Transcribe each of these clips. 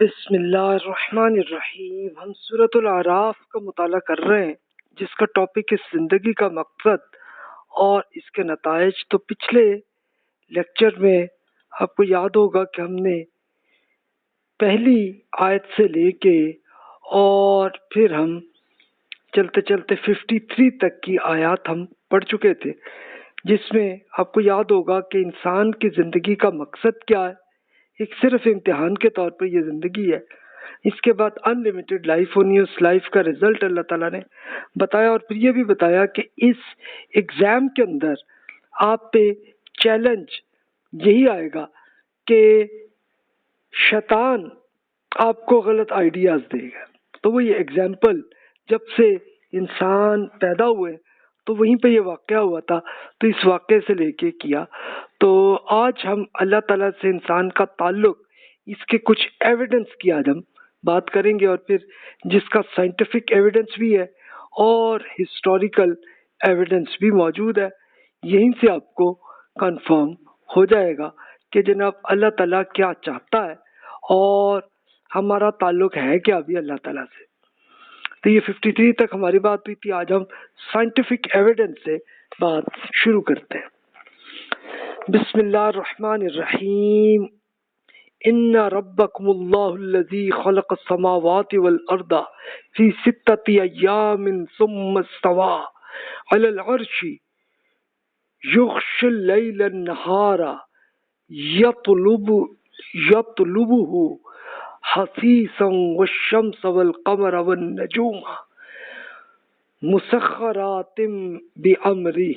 بسم اللہ الرحمن الرحیم۔ ہم سورۃ الاعراف کا مطالعہ کر رہے ہیں جس کا ٹاپک ہے زندگی کا مقصد اور اس کے نتائج۔ تو پچھلے لیکچر میں آپ کو یاد ہوگا کہ ہم نے پہلی آیت سے لے کے اور پھر ہم چلتے چلتے 53 تک کی آیات ہم پڑھ چکے تھے، جس میں آپ کو یاد ہوگا کہ انسان کی زندگی کا مقصد کیا ہے۔ ایک صرف امتحان کے طور پر یہ زندگی ہے، اس کے بعد ان لمیٹڈ لائف ہونی ہے، اس لائف کا رزلٹ اللہ تعالیٰ نے بتایا، اور پھر یہ بھی بتایا کہ اس ایگزام کے اندر آپ پہ چیلنج یہی آئے گا کہ شیطان آپ کو غلط آئیڈیاز دے گا۔ تو وہ یہ ایگزامپل جب سے انسان پیدا ہوئے تو وہیں پہ یہ واقعہ ہوا تھا، تو اس واقعے سے لے کے کیا۔ تو آج ہم اللہ تعالیٰ سے انسان کا تعلق، اس کے کچھ ایویڈنس کی آج ہم بات کریں گے، اور پھر جس کا سائنٹیفک ایویڈنس بھی ہے اور ہسٹوریکل ایویڈنس بھی موجود ہے۔ یہیں سے آپ کو کنفرم ہو جائے گا کہ جناب اللہ تعالیٰ کیا چاہتا ہے اور ہمارا تعلق ہے کیا ابھی اللہ تعالیٰ سے۔ تو یہ 53 تک ہماری بات ہوئی تھی، آج ہم سائنٹیفک ایویڈنس سے بات شروع کرتے ہیں۔ بسم اللہ الرحمن الرحیم۔ ان ربکم اللہ الذی خلق السماوات والارض فی 6 ایام ثم استوى علی العرش یغشی اللیل النہار یطلبہ حثیثا والشمس والقمر والنجوم مسخرات بأمرہ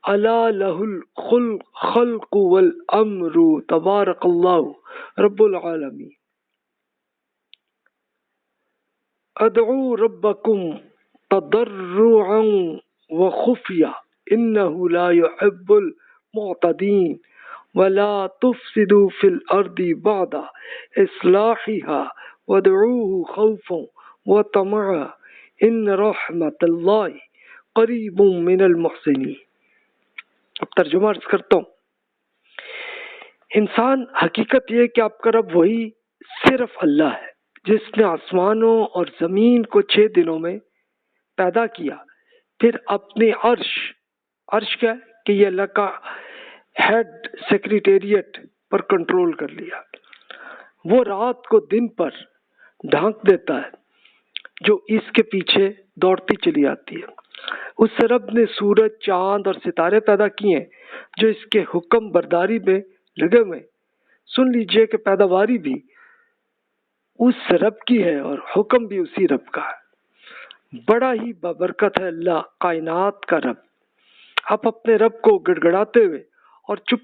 الا لہ الخلق والامر تبارک اللہ رب العالمین۔ ادعوا ربکم تضرعا وخفیا انہ لا يحب المعتدین ولا تفسدوا في الارض بعد اصلاحها وادعوه خوفا وطمعا ان رحمت اللہ قریب من المحسنین۔ اب ترجمہ عرض کرتا ہوں۔ انسان حقیقت یہ ہے کہ آپ کا رب وہی صرف اللہ ہے جس نے آسمانوں اور زمین کو 6 دنوں میں پیدا کیا، پھر اپنے عرش کیا ہے کہ یہ اللہ کا ہیڈ سیکریٹریٹ پر کنٹرول کر لیا۔ وہ رات کو دن پر ڈھانک دیتا ہے جو اس کے پیچھے دوڑتی چلی آتی ہے۔ اس رب نے سورج، چاند اور ستارے پیدا کیے ہیں جو اس کے حکم برداری میں لگے ہوئے۔ سن لیجئے کہ پیداواری بھی اس رب کی ہے اور حکم بھی اسی رب کا ہے۔ بڑا ہی بابرکت ہے اللہ کائنات کا رب۔ آپ اپنے رب کو گڑگڑاتے ہوئے اور چپ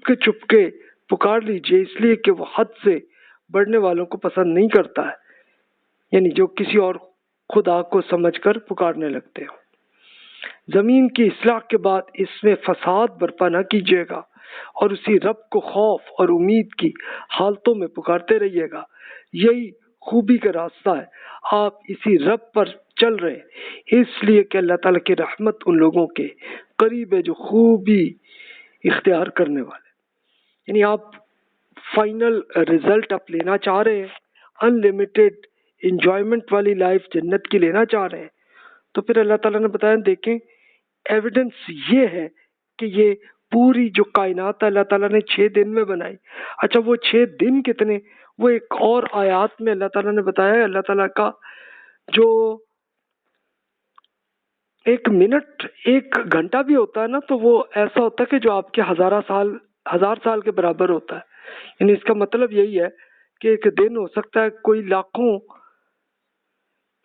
کے پکار لیجئے، اس لیے کہ وہ حد سے بڑھنے والوں کو پسند نہیں کرتا ہے، یعنی جو کسی اور خدا کو سمجھ کر پکارنے لگتے ہو۔ زمین کی اصلاح کے بعد اس میں فساد برپا نہ کیجیے گا اور اسی رب کو خوف اور امید کی حالتوں میں پکارتے رہیے گا، یہی خوبی کا راستہ ہے۔ آپ اسی رب پر چل رہے ہیں اس لیے کہ اللہ تعالیٰ کی رحمت ان لوگوں کے قریب ہے جو خوبی اختیار کرنے والے، یعنی آپ فائنل رزلٹ آپ لینا چاہ رہے ہیں، ان لمیٹڈ انجوائمنٹ والی لائف جنت کی لینا چاہ رہے ہیں، تو پھر اللہ تعالیٰ نے بتایا، دیکھیں ایویڈنس یہ ہے کہ یہ پوری جو کائنات اللہ تعالیٰ نے 6 دن میں بنائی۔ اچھا وہ 6 دن کتنے، وہ ایک اور آیات میں اللہ تعالیٰ نے بتایا ہے۔ اللہ تعالیٰ کا جو 1 منٹ 1 گھنٹہ بھی ہوتا ہے نا، تو وہ ایسا ہوتا ہے کہ جو آپ کے 1000 سال کے برابر ہوتا ہے، یعنی اس کا مطلب یہی ہے کہ ایک دن ہو سکتا ہے کوئی لاکھوں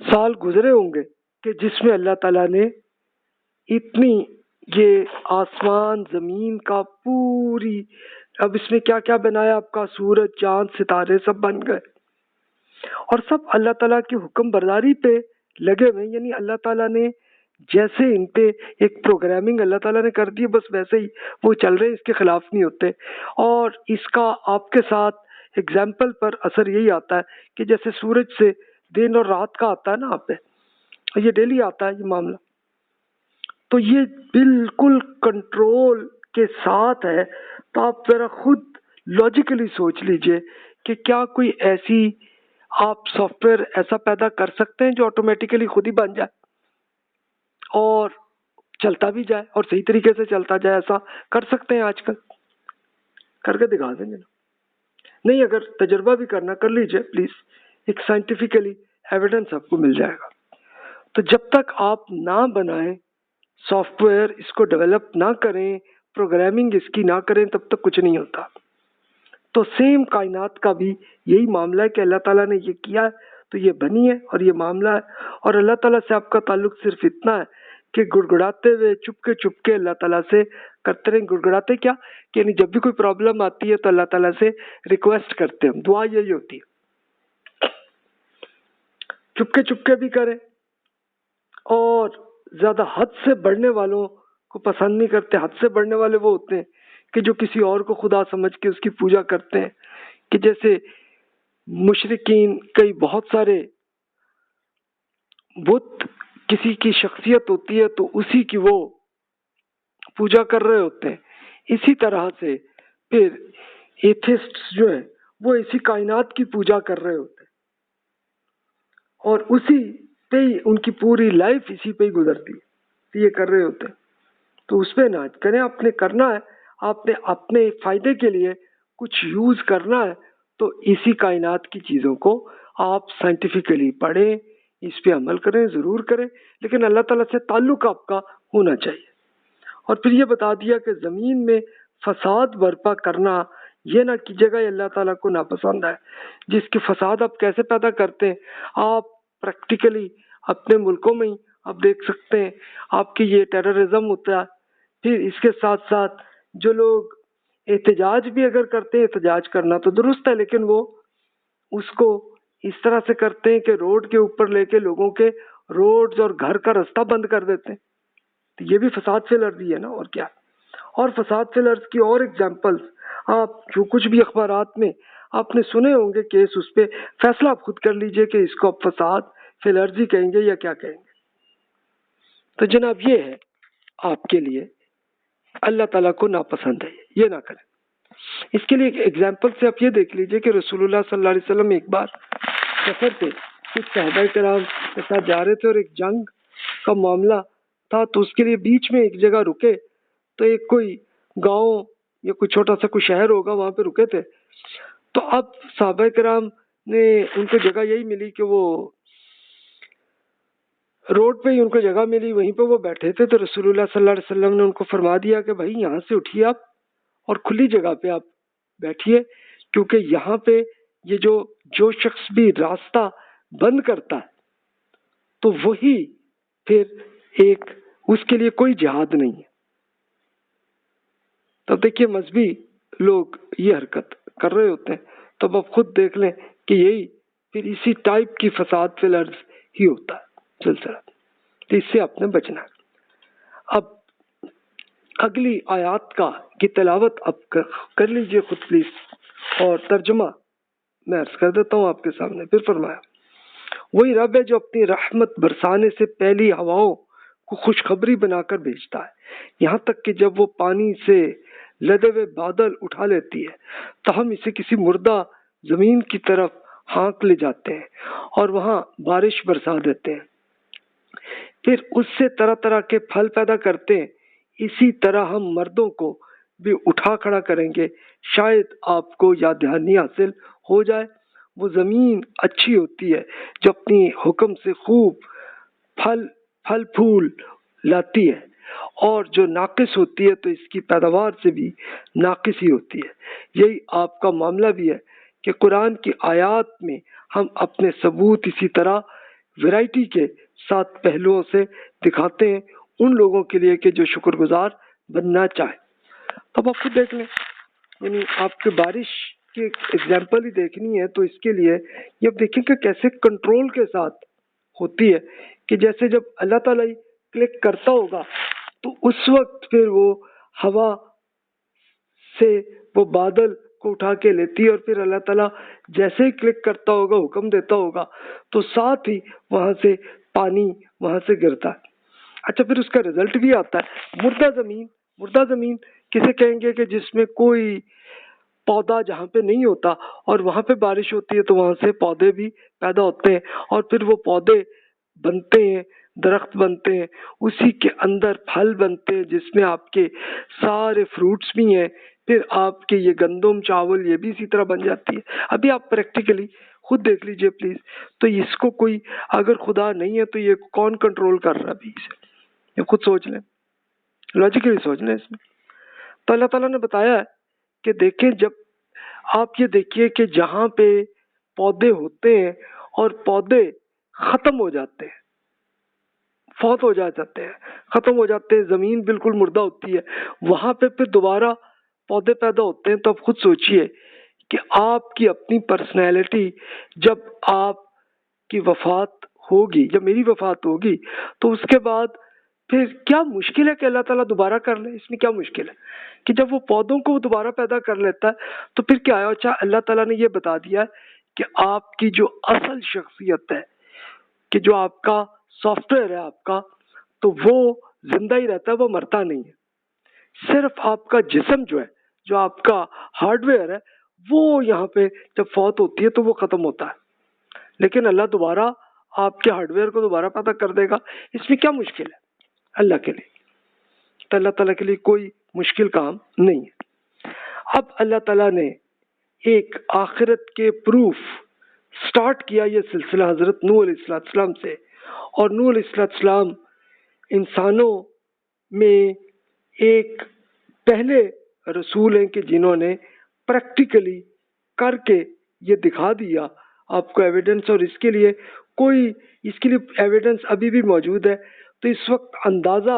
سال گزرے ہوں گے کہ جس میں اللہ تعالیٰ نے اتنی یہ آسمان زمین کا پوری، اب اس میں کیا کیا بنایا، آپ کا سورج چاند ستارے سب بن گئے، اور سب اللہ تعالیٰ کی حکم برداری پہ لگے ہوئے، یعنی اللہ تعالیٰ نے جیسے ان پہ ایک پروگرامنگ اللہ تعالیٰ نے کر دی، بس ویسے ہی وہ چل رہے، اس کے خلاف نہیں ہوتے۔ اور اس کا آپ کے ساتھ ایگزامپل پر اثر یہی آتا ہے کہ جیسے سورج سے دن اور رات کا آتا ہے نا، آپ پہ یہ ڈیلی آتا ہے یہ معاملہ، تو یہ بالکل کنٹرول کے ساتھ ہے۔ تو آپ ذرا خود لاجیکلی سوچ لیجئے کہ کیا کوئی ایسی آپ سافٹ ویئر ایسا پیدا کر سکتے ہیں جو آٹومیٹیکلی خود ہی بن جائے اور چلتا بھی جائے اور صحیح طریقے سے چلتا جائے؟ ایسا کر سکتے ہیں آج کل؟ کر کے دکھا دیں گے نا. نہیں، اگر تجربہ بھی کرنا کر لیجئے پلیز، ایک سائنٹیفکلی ایویڈنس آپ کو مل جائے گا. تو جب تک آپ نہ بنائیں سافٹ ویئر، اس کو ڈیولپ نہ کریں، پروگرامنگ اس کی نہ کریں، تب تک کچھ نہیں ہوتا. تو سیم کائنات کا بھی یہی معاملہ ہے کہ اللہ تعالیٰ نے یہ کیا ہے تو یہ بنی ہے اور یہ معاملہ ہے. اور اللہ تعالیٰ سے آپ کا تعلق صرف اتنا ہے کہ گڑگڑاتے ہوئے چپ کے اللہ تعالیٰ سے کرتے رہیں. گڑگڑاتے کیا کہ یعنی جب بھی کوئی پرابلم آتی ہے تو اللہ تعالیٰ سے ریکویسٹ کرتے ہیں. دعا یہی ہوتی ہے، چپ کے بھی کریں. اور زیادہ حد سے بڑھنے والوں کو پسند نہیں کرتے. حد سے بڑھنے والے وہ ہوتے ہیں کہ جو کسی اور کو خدا سمجھ کے اس کی پوجا کرتے ہیں، کہ جیسے مشرکین کئی بہت سارے بت کسی کی شخصیت ہوتی ہے تو اسی کی وہ پوجا کر رہے ہوتے ہیں. اسی طرح سے پھر ایتھسٹ جو ہیں وہ اسی کائنات کی پوجا کر رہے ہوتے ہیں اور اسی پہ ہی ان کی پوری لائف اسی پہ ہی گزرتی ہے. یہ کر رہے ہوتے ہیں تو اس پہ نہ کریں. آپ نے کرنا ہے، آپ نے اپنے فائدے کے لیے کچھ یوز کرنا ہے تو اسی کائنات کی چیزوں کو آپ سائنٹیفکلی پڑھیں، اس پہ عمل کریں، ضرور کریں، لیکن اللہ تعالیٰ سے تعلق آپ کا ہونا چاہیے. اور پھر یہ بتا دیا کہ زمین میں فساد برپا کرنا یہ نہ کیجیے گا، یہ اللہ تعالیٰ کو ناپسند ہے. جس کی فساد آپ کیسے پیدا کرتے ہیں، آپ پریکٹیکلی اپنے ملکوں میں ہی آپ دیکھ سکتے ہیں. آپ کی یہ ٹیررزم ہوتا ہے. پھر اس کے ساتھ ساتھ جو لوگ احتجاج بھی اگر کرتے ہیں، احتجاج کرنا تو درست ہے، لیکن وہ اس کو اس طرح سے کرتے ہیں کہ روڈ کے اوپر لے کے لوگوں کے روڈز اور گھر کا راستہ بند کر دیتے ہیں. تو یہ بھی فساد فی الارض ہے نا، اور کیا. اور فساد فی الارض کی اور ایگزامپلس آپ جو کچھ بھی اخبارات میں آپ نے سنے ہوں گے کیس، اس پہ فیصلہ آپ خود کر لیجئے کہ اس کو آپ فساد فی الارض ہی کہیں گے یا کیا کہیں گے. تو جناب یہ ہے آپ کے لیے اللہ تعالیٰ کو ناپسند ہے، یہ نہ کریں. اس کے لیے ایک ایگزامپل سے آپ یہ دیکھ لیجئے کہ رسول اللہ صلی اللہ علیہ وسلم ایک بار سفر پہ کچھ صحابہ کرام کے ساتھ جا رہے تھے اور ایک جنگ کا معاملہ تھا، تو اس کے لیے بیچ میں ایک جگہ رکے. تو ایک کوئی گاؤں یا کوئی چھوٹا سا کوئی شہر ہوگا، وہاں پہ رکے تھے. تو اب صحابہ کرام نے ان کو جگہ یہی ملی کہ وہ روڈ پہ ہی ان کو جگہ ملی، وہیں پہ وہ بیٹھے تھے. تو رسول اللہ صلی اللہ علیہ وسلم نے ان کو فرما دیا کہ بھائی یہاں سے اٹھیے آپ اور کھلی جگہ پہ آپ بیٹھیے، کیونکہ یہاں پہ یہ جو شخص بھی راستہ بند کرتا ہے تو وہی پھر ایک اس کے لیے کوئی جہاد نہیں ہے. تب دیکھیے مذہبی لوگ یہ حرکت کر رہے ہوتے ہیں، تب آپ خود دیکھ لیں کہ یہی پھر اسی ٹائپ کی فساد فی الارض ہی ہوتا ہے سلسلہ. تو اس سے آپ نے بچنا ہے. اب اگلی آیات کی تلاوت اب کر لیجئے خود پلیز، اور ترجمہ میں عرض کر دیتا ہوں آپ کے سامنے. پھر فرمایا وہی رب ہے جو اپنی رحمت برسانے سے پہلی ہواؤں کو خوشخبری بنا کر بھیجتا ہے، یہاں تک کہ جب وہ پانی سے لدے ہوئے بادل اٹھا لیتی ہے تو ہم اسے کسی مردہ زمین کی طرف ہانک لے جاتے ہیں اور وہاں بارش برسا دیتے ہیں. پھر اس سے طرح طرح کے پھل پیدا کرتے ہیں. اسی طرح ہم مردوں کو بھی اٹھا کھڑا کریں گے، شاید آپ کو یاد دہانی حاصل ہو جائے. وہ زمین اچھی ہوتی ہے جو اپنی حکم سے خوب پھل پھول لاتی ہے، اور جو ناقص ہوتی ہے تو اس کی پیداوار سے بھی ناقص ہی ہوتی ہے. یہی آپ کا معاملہ بھی ہے کہ قرآن کی آیات میں ہم اپنے ثبوت اسی طرح ویرائٹی کے ساتھ پہلوؤں سے دکھاتے ہیں ان لوگوں کے لیے کہ جو شکر گزار بننا چاہے. اب آپ خود دیکھ لیں، یعنی آپ کے بارش کی ایگزامپل ہی دیکھنی ہے تو اس کے لیے یہ آپ دیکھیں کہ کیسے کنٹرول کے ساتھ ہوتی ہے، کہ جیسے جب اللہ تعالیٰ کلک کرتا ہوگا تو اس وقت پھر وہ ہوا سے وہ بادل کو اٹھا کے لیتی ہے، اور پھر اللہ تعالیٰ جیسے ہی کلک کرتا ہوگا، حکم دیتا ہوگا تو ساتھ ہی وہاں سے پانی وہاں سے گرتا ہے. اچھا، پھر اس کا رزلٹ بھی آتا ہے. مردہ زمین کسے کہیں گے کہ جس میں کوئی پودا جہاں پہ نہیں ہوتا اور وہاں پہ بارش ہوتی ہے تو وہاں سے پودے بھی پیدا ہوتے ہیں اور پھر وہ پودے بنتے ہیں، درخت بنتے ہیں، اسی کے اندر پھل بنتے ہیں جس میں آپ کے سارے فروٹس بھی ہیں، پھر آپ کے یہ گندم چاول یہ بھی اسی طرح بن جاتی ہے۔ ابھی آپ پریکٹیکلی خود دیکھ لیجئے پلیز، تو اس کو کوئی اگر خدا نہیں ہے تو یہ کون کنٹرول کر رہا ہے ابھی اسے؟ یہ خود سوچ لیں، لاجیکلی سوچ لیں اس میں۔ تو اللہ تعالیٰ نے بتایا ہے کہ دیکھیں، جب آپ یہ دیکھیے کہ جہاں پہ پودے ہوتے ہیں اور پودے ختم ہو جاتے ہیں، فوت ہو جاتے ہیں، ختم ہو جاتے ہیں، زمین بالکل مردہ ہوتی ہے، وہاں پہ پھر دوبارہ پودے پیدا ہوتے ہیں، تو آپ خود سوچئے کہ آپ کی اپنی پرسنالٹی جب آپ کی وفات ہوگی، جب میری وفات ہوگی، تو اس کے بعد پھر کیا مشکل ہے کہ اللہ تعالیٰ دوبارہ کر لے؟ اس میں کیا مشکل ہے کہ جب وہ پودوں کو دوبارہ پیدا کر لیتا ہے تو پھر کیا ہے؟ اچھا، اللہ تعالیٰ نے یہ بتا دیا ہے کہ آپ کی جو اصل شخصیت ہے، کہ جو آپ کا سافٹ ویئر ہے آپ کا، تو وہ زندہ ہی رہتا ہے، وہ مرتا نہیں ہے۔ صرف آپ کا جسم جو ہے، جو آپ کا ہارڈ ویئر ہے، وہ یہاں پہ جب فوت ہوتی ہے تو وہ ختم ہوتا ہے، لیکن اللہ دوبارہ آپ کے ہارڈ ویئر کو دوبارہ پیدا کر دے گا۔ اس میں کیا مشکل ہے اللہ کے لیے؟ تو اللہ تعالیٰ کے لیے کوئی مشکل کام نہیں ہے۔ اب اللہ تعالیٰ نے ایک آخرت کے پروف سٹارٹ کیا یہ سلسلہ حضرت نوح علیہ السلام سے، اور نوح علیہ السلام انسانوں میں ایک پہلے رسول ہیں کہ جنہوں نے پریکٹیکلی کر کے یہ دکھا دیا آپ کو ایویڈنس، اور اس کے لیے ایویڈنس ابھی بھی موجود ہے۔ تو اس وقت اندازہ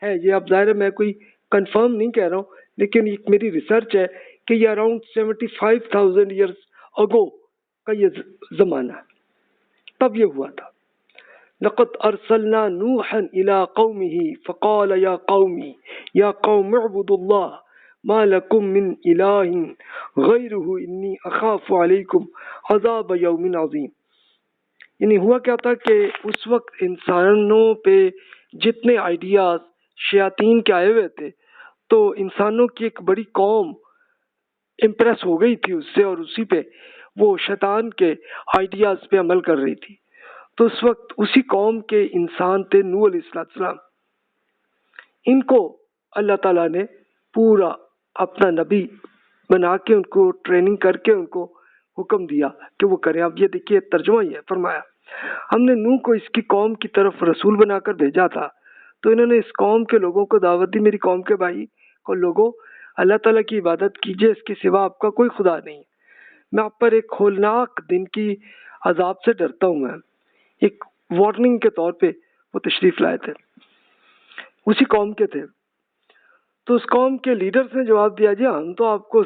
ہے، یہ اب ظاہر ہے میں کوئی کنفرم نہیں کہہ رہا ہوں، لیکن ایک میری ریسرچ ہے کہ یہ اراؤنڈ 75,000 ایئرس اگو کا یہ زمانہ ہے، تب یہ ہوا تھا۔ لقد ارسلنا نوحا الى قومه فقال یا قوم اعبدوا اللہ ما لکم من الہ غیرہ انی اخاف علیکم عذاب یوم عظیم۔ یعنی ہوا کیا تھا کہ اس وقت انسانوں پہ جتنے آئیڈیاز شیاطین کے آئے ہوئے تھے، تو انسانوں کی ایک بڑی قوم امپریس ہو گئی تھی اس سے، اور اسی پہ وہ شیطان کے آئیڈیاز پہ عمل کر رہی تھی۔ تو اس وقت اسی قوم کے انسان تھے نوح علیہ السلام۔ ان کو اللہ تعالیٰ نے پورا اپنا نبی بنا کے ان کو ٹریننگ کر کے ان کو حکم دیا کہ وہ کریں۔ اب یہ دیکھیے ترجمہ یہ فرمایا، ہم نے نوح کو اس کی قوم کی طرف رسول بنا کر بھیجا تھا، تو انہوں نے اس قوم کے لوگوں کو دعوت دی، میری قوم کے بھائی کو لوگوں، اللہ تعالیٰ کی عبادت کیجئے، اس کے سوا آپ کا کوئی خدا نہیں ہے۔ میں آپ پر ایک ہولناک دن کی عذاب سے ڈرتا ہوں۔ میں ایک وارننگ کے طور پہ وہ تشریف لائے تھے، اسی قوم کے تھے۔ تو اس قوم کے لیڈرز نے جواب دیا، جی ہم تو آپ کو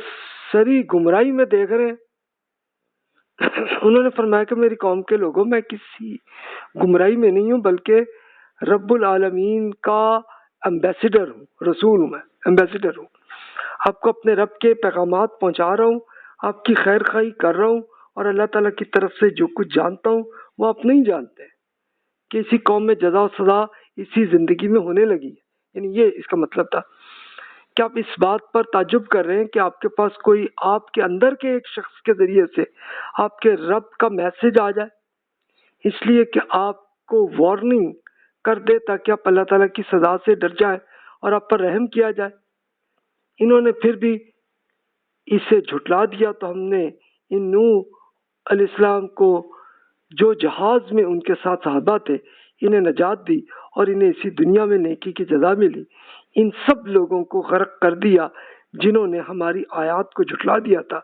سری گمراہی میں دیکھ رہے ہیں۔ انہوں نے فرمایا کہ میری قوم کے لوگوں، میں کسی گمراہی میں نہیں ہوں، بلکہ رب العالمین کا ایمبیسیڈر ہوں، رسول ہوں، میں ایمبیسیڈر ہوں، آپ کو اپنے رب کے پیغامات پہنچا رہا ہوں، آپ کی خیر خواہی کر رہا ہوں، اور اللہ تعالیٰ کی طرف سے جو کچھ جانتا ہوں وہ آپ نہیں جانتے کہ اسی قوم میں جزا و سزا اسی زندگی میں ہونے لگی ہے۔ یعنی یہ اس کا مطلب تھا کہ آپ اس بات پر تعجب کر رہے ہیں کہ آپ کے پاس کوئی آپ کے اندر کے ایک شخص کے ذریعے سے آپ کے رب کا میسج آ جائے، اس لیے کہ آپ کو وارننگ کر دے تاکہ آپ اللہ تعالیٰ کی سزا سے ڈر جائیں اور آپ پر رحم کیا جائے۔ انہوں نے پھر بھی اسے جھٹلا دیا، تو ہم نے ان نوح علیہ السلام کو، جو جہاز میں ان کے ساتھ صحابہ تھے، انہیں نجات دی اور انہیں اسی دنیا میں نیکی کی جزا ملی۔ ان سب لوگوں کو غرق کر دیا جنہوں نے ہماری آیات کو جھٹلا دیا تھا،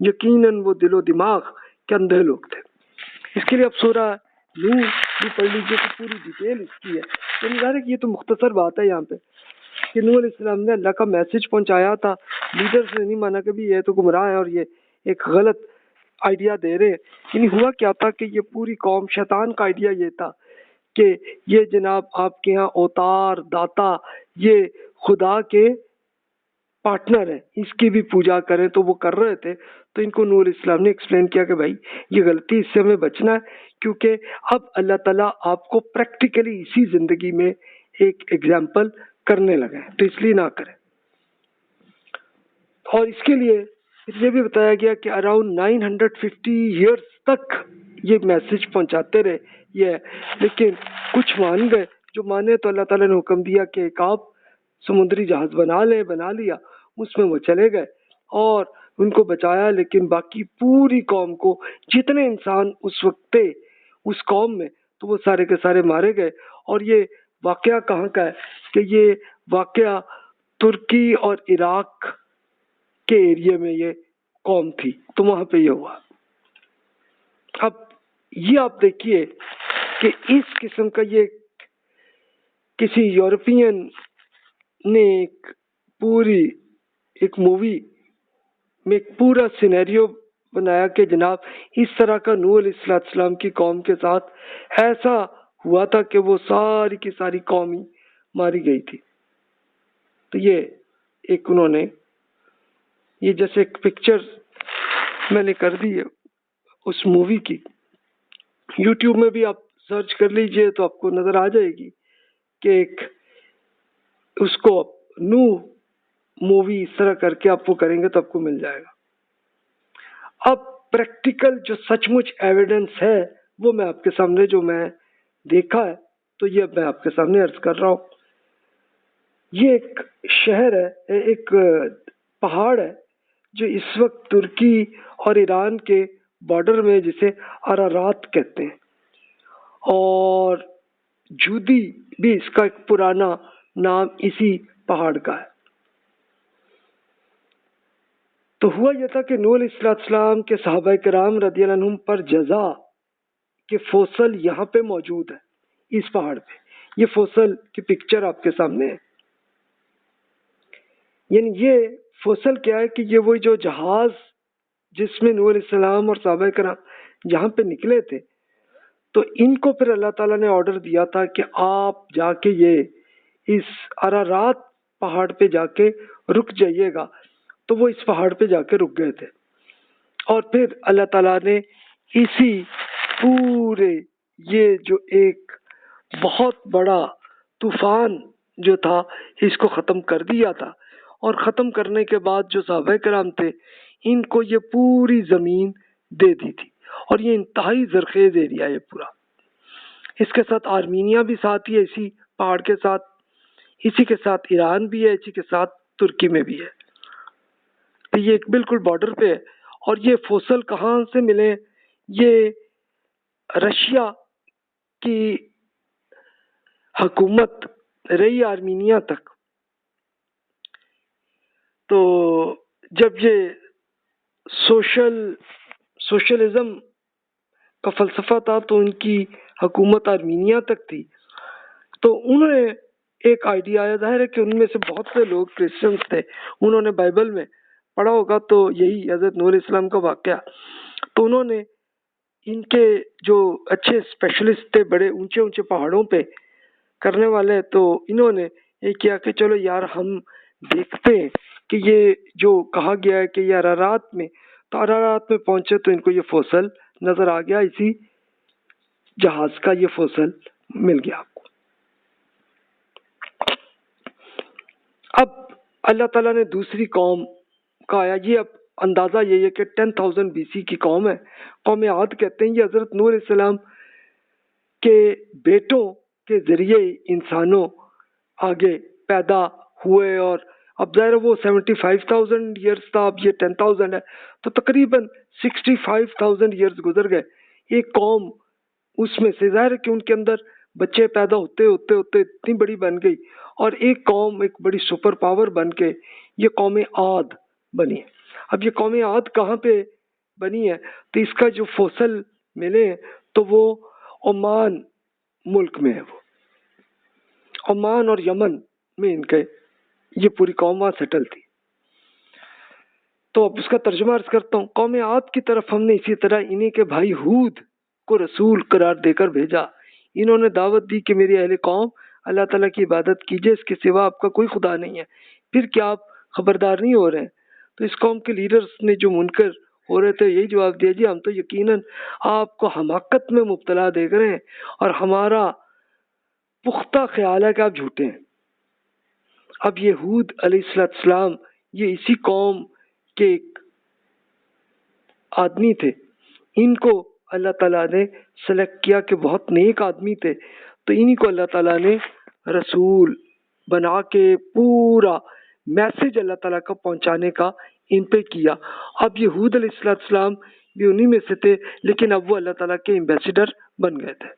یقیناً وہ دل و دماغ کے اندھے لوگ تھے۔ اس کے لیے اب سورہ نوح بھی پڑھ لیجیے کہ پوری ڈیٹیل اس کی ہے۔ یعنی ظاہر ہے کہ یہ تو مختصر بات ہے یہاں پہ کہ نوح علیہ السلام نے اللہ کا میسج پہنچایا تھا، لیڈرز نے نہیں مانا کہ بھی یہ تو گمراہ ہے اور یہ ایک غلط آئیڈیا دے رہے ہیں۔ یعنی ہوا کیا تھا کہ یہ پوری قوم، شیطان کا آئیڈیا یہ تھا کہ یہ جناب آپ کے ہاں اوتار داتا یہ خدا کے پارٹنر ہیں، اس کی بھی پوجا کریں، تو وہ کر رہے تھے۔ تو ان کو نوح علیہ السلام نے ایکسپلین کیا کہ بھائی یہ غلطی، اس سے ہمیں بچنا ہے، کیونکہ اب اللہ تعالیٰ آپ کو پریکٹیکلی اسی زندگی میں ایک ایگزامپل کرنے لگا ہے، تو اس لیے نہ کریں۔ اور اس کے لیے پھر یہ بھی بتایا گیا کہ اراؤنڈ 950 ایئرس تک یہ میسج پہنچاتے رہے یہ، لیکن کچھ مان گئے، جو مانے تو اللہ تعالیٰ نے حکم دیا کہ ایک آپ سمندری جہاز بنا لیا، اس میں وہ چلے گئے اور ان کو بچایا، لیکن باقی پوری قوم کو جتنے انسان اس وقت تھے اس قوم میں تو وہ سارے کے سارے مارے گئے۔ اور یہ واقعہ کہاں کا ہے کہ یہ واقعہ ترکی اور عراق کے ایریے میں یہ قوم تھی، تو وہاں پہ یہ ہوا۔ اب یہ آپ دیکھیے کہ اس قسم کا یہ کسی یورپین نے ایک مووی میں ایک پورا سینیریو بنایا کہ جناب اس طرح کا نوح علیہ السلام کی قوم کے ساتھ ایسا ہوا تھا کہ وہ ساری کی ساری قوم ہی ماری گئی تھی۔ تو یہ ایک انہوں نے یہ جیسے ایک پکچر میں نے کر دی ہے اس مووی کی، یوٹیوب میں بھی آپ سرچ کر لیجئے تو آپ کو نظر آ جائے گی کہ ایک اس کو نوح مووی اس طرح کر کے آپ وہ کریں گے تو آپ کو مل جائے گا۔ اب پریکٹیکل جو سچ مچ ایویڈنس ہے وہ میں آپ کے سامنے جو میں دیکھا ہے تو یہ میں آپ کے سامنے عرض کر رہا ہوں۔ یہ ایک شہر ہے، ایک پہاڑ ہے جو اس وقت ترکی اور ایران کے بارڈر میں، جسے ارارات کہتے ہیں، اور جودی بھی اس کا ایک پرانا نام اسی پہاڑ کا ہے۔ تو ہوا یہ تھا کہ نوح علیہ السلام کے صحابہ کرام رضی اللہ عنہم پر جزا کے فوسل یہاں پہ موجود ہے اس پہاڑ پہ۔ یہ فوسل کی پکچر آپ کے سامنے ہے۔ یعنی یہ فوسل کیا ہے کہ یہ وہی جو جہاز جس میں نوح علیہ السلام اور صحابہ کرام جہاں پہ نکلے تھے، تو ان کو پھر اللہ تعالیٰ نے آرڈر دیا تھا کہ آپ جا کے یہ اس ارارات پہاڑ پہ جا کے رک جائیے گا۔ تو وہ اس پہاڑ پہ جا کے رک گئے تھے، اور پھر اللہ تعالیٰ نے اسی پورے یہ جو ایک بہت بڑا طوفان جو تھا اس کو ختم کر دیا تھا، اور ختم کرنے کے بعد جو صحابہ کرام تھے ان کو یہ پوری زمین دے دی تھی، اور یہ انتہائی زرخیز ایریا ہے پورا۔ اس کے ساتھ آرمینیا بھی ساتھ ہی ہے، اسی پہاڑ کے ساتھ، اسی کے ساتھ ایران بھی ہے، اسی کے ساتھ ترکی میں بھی ہے۔ تو یہ ایک بالکل بارڈر پہ ہے۔ اور یہ فوسل کہاں سے ملے؟ یہ رشیا کی حکومت رہی آرمینیا تک، تو جب یہ سوشلزم کا فلسفہ تھا تو ان کی حکومت آرمینیا تک تھی، تو انہوں نے ایک آئیڈیا آیا، ظاہر ہے کہ ان میں سے بہت سے لوگ کرسچنس تھے، انہوں نے بائبل میں پڑھا ہوگا تو یہی حضرت نوح علیہ السلام کا واقعہ، تو انہوں نے ان کے جو اچھے اسپیشلسٹ تھے بڑے اونچے اونچے پہاڑوں پہ کرنے والے، تو انہوں نے یہ کیا کہ چلو یار ہم دیکھتے ہیں کہ یہ جو کہا گیا ہے کہ یہ ارارات میں، تو ارارات میں پہنچے تو ان کو یہ فوسل نظر آ گیا، اسی جہاز کا یہ فوسل مل گیا آپ کو۔ اب اللہ تعالیٰ نے دوسری قوم کا آیا، یہ اب اندازہ یہی ہے کہ 10,000 BC کی قوم ہے، قوم عاد کہتے ہیں۔ یہ حضرت نوح علیہ السلام کے بیٹوں کے ذریعے انسانوں آگے پیدا ہوئے، اور اب ظاہر وہ 75,000 ایئرس تھا، اب یہ 10,000 ہے، تو تقریباً 65,000 ایئرس گزر گئے۔ ایک قوم اس میں سے ظاہر ہے کہ ان کے اندر بچے پیدا ہوتے ہوتے ہوتے اتنی بڑی بن گئی، اور ایک قوم ایک بڑی سپر پاور بن کے یہ قوم عاد بنی ہے۔ اب یہ قوم عاد کہاں پہ بنی ہے؟ تو اس کا جو فوسل ملے ہیں تو وہ عمان ملک میں ہے، وہ عمان اور یمن میں ان کے یہ پوری قوم وہاں سیٹل تھی۔ تو اب اس کا ترجمہ عرض کرتا ہوں۔ قوم عاد کی طرف ہم نے اسی طرح انہی کے بھائی ہود کو رسول قرار دے کر بھیجا۔ انہوں نے دعوت دی کہ میری اہل قوم اللہ تعالیٰ کی عبادت کیجئے، اس کے سوا آپ کا کوئی خدا نہیں ہے، پھر کیا آپ خبردار نہیں ہو رہے ہیں؟ تو اس قوم کے لیڈرز نے جو منکر ہو رہے تھے یہی جواب دیا، جی ہم تو یقیناً آپ کو حماقت میں مبتلا دیکھ رہے ہیں، اور ہمارا پختہ خیال ہے کہ آپ جھوٹے ہیں۔ اب یہ ہود علیہ السلام یہ اسی قوم کے ایک آدمی تھے، ان کو اللہ تعالیٰ نے سلیکٹ کیا کہ بہت نیک آدمی تھے، تو انہی کو اللہ تعالیٰ نے رسول بنا کے پورا میسج اللہ تعالیٰ کا پہنچانے کا ان پہ کیا۔ اب یہ ہود علیہ السلام بھی انہی میں سے تھے، لیکن اب وہ اللہ تعالیٰ کے ایمبیسیڈر بن گئے تھے۔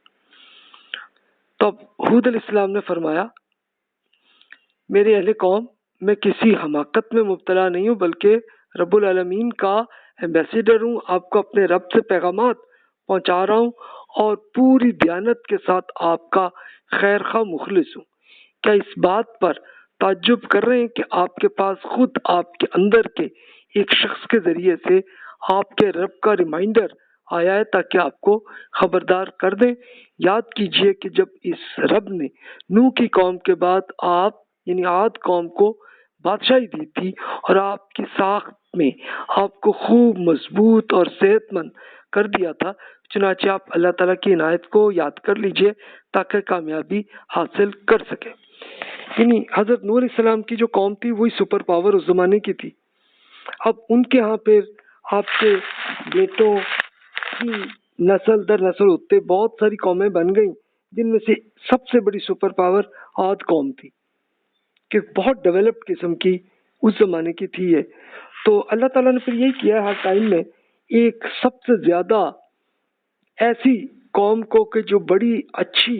تو اب ہود علیہ السلام نے فرمایا، میرے اہل قوم، میں کسی حماقت میں مبتلا نہیں ہوں، بلکہ رب العالمین کا ایمبیسیڈر ہوں، آپ کو اپنے رب سے پیغامات پہنچا رہا ہوں اور پوری دیانت کے ساتھ آپ کا خیر خواہ مخلص ہوں۔ کیا اس بات پر تعجب کر رہے ہیں کہ آپ کے پاس خود آپ کے اندر کے ایک شخص کے ذریعے سے آپ کے رب کا ریمائنڈر آیا ہے تاکہ آپ کو خبردار کر دیں؟ یاد کیجئے کہ جب اس رب نے نوح کی قوم کے بعد آپ یعنی عاد قوم کو بادشاہی دی تھی اور آپ کی ساخت میں آپ کو خوب مضبوط اور صحت مند کر دیا تھا، چنانچہ آپ اللہ تعالیٰ کی عنایت کو یاد کر لیجئے تاکہ کامیابی حاصل کر سکے۔ یعنی حضرت نوح علیہ السلام کی جو قوم تھی وہی سپر پاور اس زمانے کی تھی۔ اب ان کے ہاں پھر آپ کے بیٹوں کی نسل در نسل ہوتے بہت ساری قومیں بن گئیں، جن میں سے سب سے بڑی سپر پاور عاد قوم تھی، کہ بہت ڈیولپڈ قسم کی اس زمانے کی تھی یہ۔ تو اللہ تعالیٰ نے پھر یہی کیا ہر ٹائم میں ایک سب سے زیادہ ایسی قوم کو کہ جو بڑی اچھی،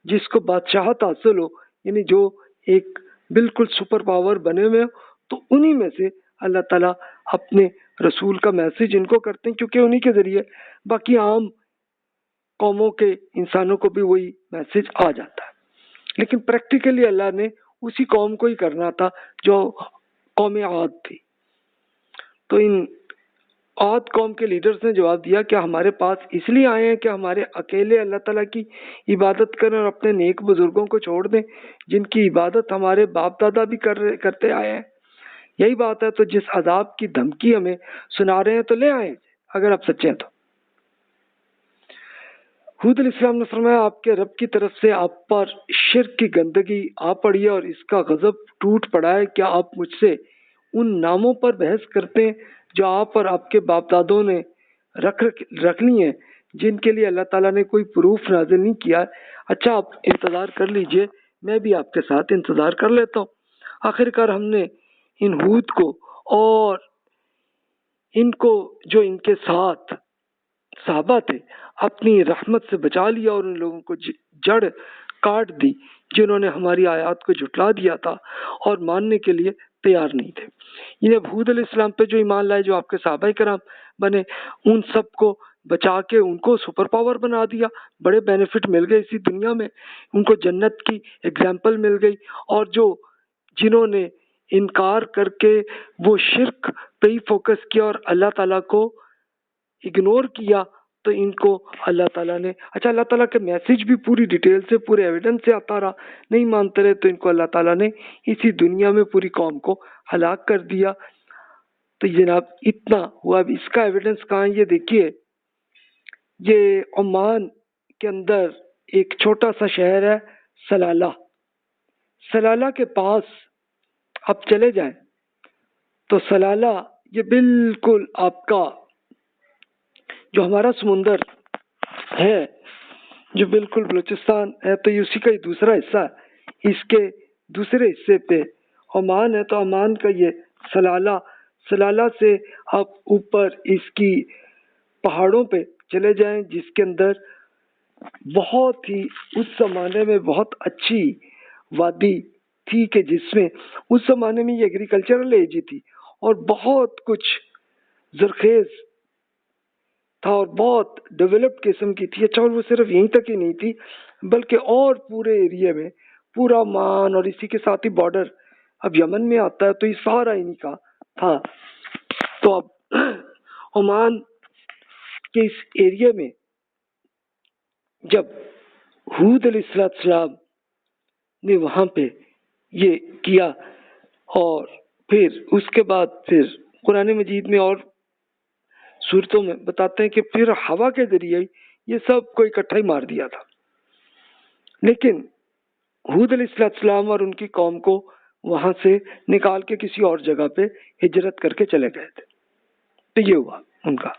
جس کو بادشاہت حاصل ہو، یعنی جو ایک بالکل سپر پاور بنے ہوئے ہو، تو انہی میں سے اللہ تعالیٰ اپنے رسول کا میسج ان کو کرتے ہیں، کیونکہ انہی کے ذریعے باقی عام قوموں کے انسانوں کو بھی وہی میسج آ جاتا ہے۔ لیکن پریکٹیکلی اللہ نے اسی قوم کو ہی کرنا تھا جو قوم عاد تھی۔ تو ان عاد قوم کے لیڈرز نے جواب دیا کہ ہمارے پاس اس لیے آئے ہیں کہ ہمارے اکیلے اللہ تعالیٰ کی عبادت کریں اور اپنے نیک بزرگوں کو چھوڑ دیں جن کی عبادت ہمارے باپ دادا بھی کرتے آئے ہیں۔ یہی بات ہے، تو جس عذاب کی دھمکی ہمیں سنا رہے ہیں تو لے آئیں اگر آپ سچے ہیں تو۔ حود علیہ السلام نے فرمایا، آپ کے رب کی طرف سے آپ پر شرک کی گندگی آ پڑی ہے اور اس کا غضب ٹوٹ پڑا ہے۔ کیا آپ مجھ سے ان ناموں پر بحث کرتے ہیں جو آپ اور آپ کے باپ دادوں نے رکھ لی ہیں، جن کے لیے اللہ تعالیٰ نے کوئی پروف نازل نہیں کیا ہے؟ اچھا، آپ انتظار کر لیجئے، میں بھی آپ کے ساتھ انتظار کر لیتا ہوں۔ آخر کار ہم نے ان حود کو اور ان کو جو ان کے ساتھ صحابہ تھے اپنی رحمت سے بچا لیا اور ان لوگوں کو جڑ کاٹ دی جنہوں نے ہماری آیات کو جھٹلا دیا تھا اور ماننے کے لیے تیار نہیں تھے۔ یہ حود علیہ السلام پہ جو ایمان لائے، جو آپ کے صحابہ کرام بنے، ان سب کو بچا کے ان کو سپر پاور بنا دیا، بڑے بینیفٹ مل گئے اسی دنیا میں، ان کو جنت کی اگزامپل مل گئی، اور جنہوں نے انکار کر کے وہ شرک پہ ہی فوکس کیا اور اللہ تعالیٰ کو اگنور کیا، تو ان کو اللہ تعالیٰ نے اللہ تعالیٰ کے میسج بھی پوری ڈیٹیل سے پورے ایویڈنس سے آتا رہا، نہیں مانتے رہے، تو ان کو اللہ تعالیٰ نے اسی دنیا میں پوری قوم کو ہلاک کر دیا۔ تو جناب اتنا ہوا، اب اس کا ایویڈنس کہاں؟ یہ دیکھیے، یہ عمان کے اندر ایک چھوٹا سا شہر ہے سلالہ۔ سلالہ کے پاس آپ چلے جائیں تو سلالہ یہ بالکل آپ کا جو ہمارا سمندر ہے، جو بالکل بلوچستان ہے، تو اسی کا دوسرا حصہ ہے۔ اس کے دوسرے حصے پہ عمان ہے، تو عمان کا یہ سلالہ سے آپ اوپر اس کی پہاڑوں پہ چلے جائیں، جس کے اندر بہت ہی اس زمانے میں بہت اچھی وادی تھی، کہ جس میں اس زمانے میں یہ ایگریکلچرل ایج تھی اور بہت کچھ زرخیز تھا اور بہت ڈیولپڈ قسم کی تھی۔ اچھا، اور وہ صرف یہیں تک ہی نہیں تھی بلکہ اور پورے ایریے میں پورا عمان اور اسی کے ساتھ ہی بارڈر اب یمن میں آتا ہے، تو یہ سارا انہی کا تھا۔ تو اب عمان کے اس ایریے میں جب حود علیہ السلام نے وہاں پہ یہ کیا، اور پھر اس کے بعد پھر قرآن مجید میں اور صورتوں میں بتاتے ہیں کہ پھر ہوا کے ذریعے یہ سب کو اکٹھا ہی مار دیا تھا، لیکن حود علیہ السلام اور ان کی قوم کو وہاں سے نکال کے کسی اور جگہ پہ ہجرت کر کے چلے گئے تھے۔ تو یہ ہوا ان کا۔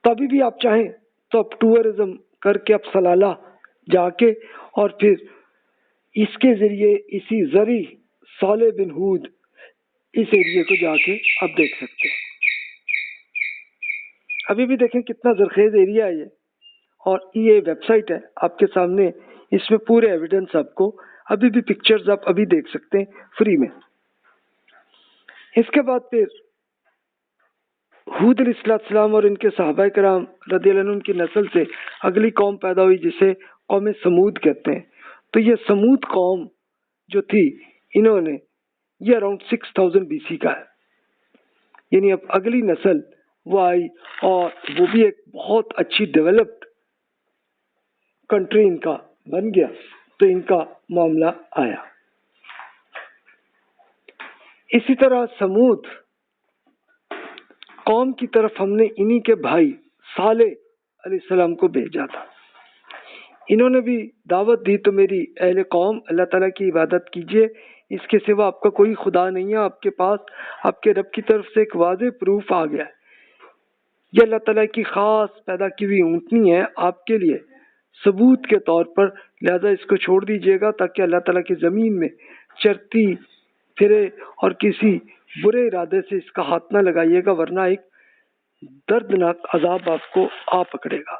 تبھی بھی آپ چاہیں تو اب ٹورزم کر کے اب سلالہ جا کے اور پھر اس کے ذریعے اسی زری صالح بن ہود اس ایریے کو جا کے آپ دیکھ سکتے ہیں. ابھی بھی دیکھیں کتنا زرخیز ایریا ہے یہ، اور یہ ویب سائٹ ہے آپ کے سامنے، اس میں پورے ایویڈنس آپ کو ابھی بھی پکچرز آپ ابھی دیکھ سکتے ہیں فری میں. اس کے بعد پھر ہود علیہ السلام اور ان کے صحابہ کرام رضی اللہ عنہم کی نسل سے اگلی قوم پیدا ہوئی جسے قوم سمود کہتے ہیں. تو یہ سمود قوم جو تھی انہوں نے یہ اراؤنڈ 6000 BC کا ہے، یعنی اب اگلی نسل وہ آئی اور وہ بھی ایک بہت اچھی ڈیولپڈ کنٹری ان کا بن گیا. تو ان کا معاملہ آیا. اسی طرح سمود قوم کی طرف ہم نے انہی کے بھائی صالح علیہ السلام کو بھیجا تھا. انہوں نے بھی دعوت دی تو میری اہل قوم اللہ تعالیٰ کی عبادت کیجیے، اس کے سوا آپ کا کوئی خدا نہیں ہے. آپ کے پاس آپ کے رب کی طرف سے ایک واضح پروف آ گیا ہے، یہ اللہ تعالیٰ کی خاص پیدا کی ہوئی اونٹنی ہے آپ کے لیے ثبوت کے طور پر، لہذا اس کو چھوڑ دیجیے گا تاکہ اللہ تعالیٰ کی زمین میں چرتی پھرے اور کسی برے ارادے سے اس کا ہاتھ نہ لگائیے گا، ورنہ ایک دردناک عذاب آپ کو آ پکڑے گا.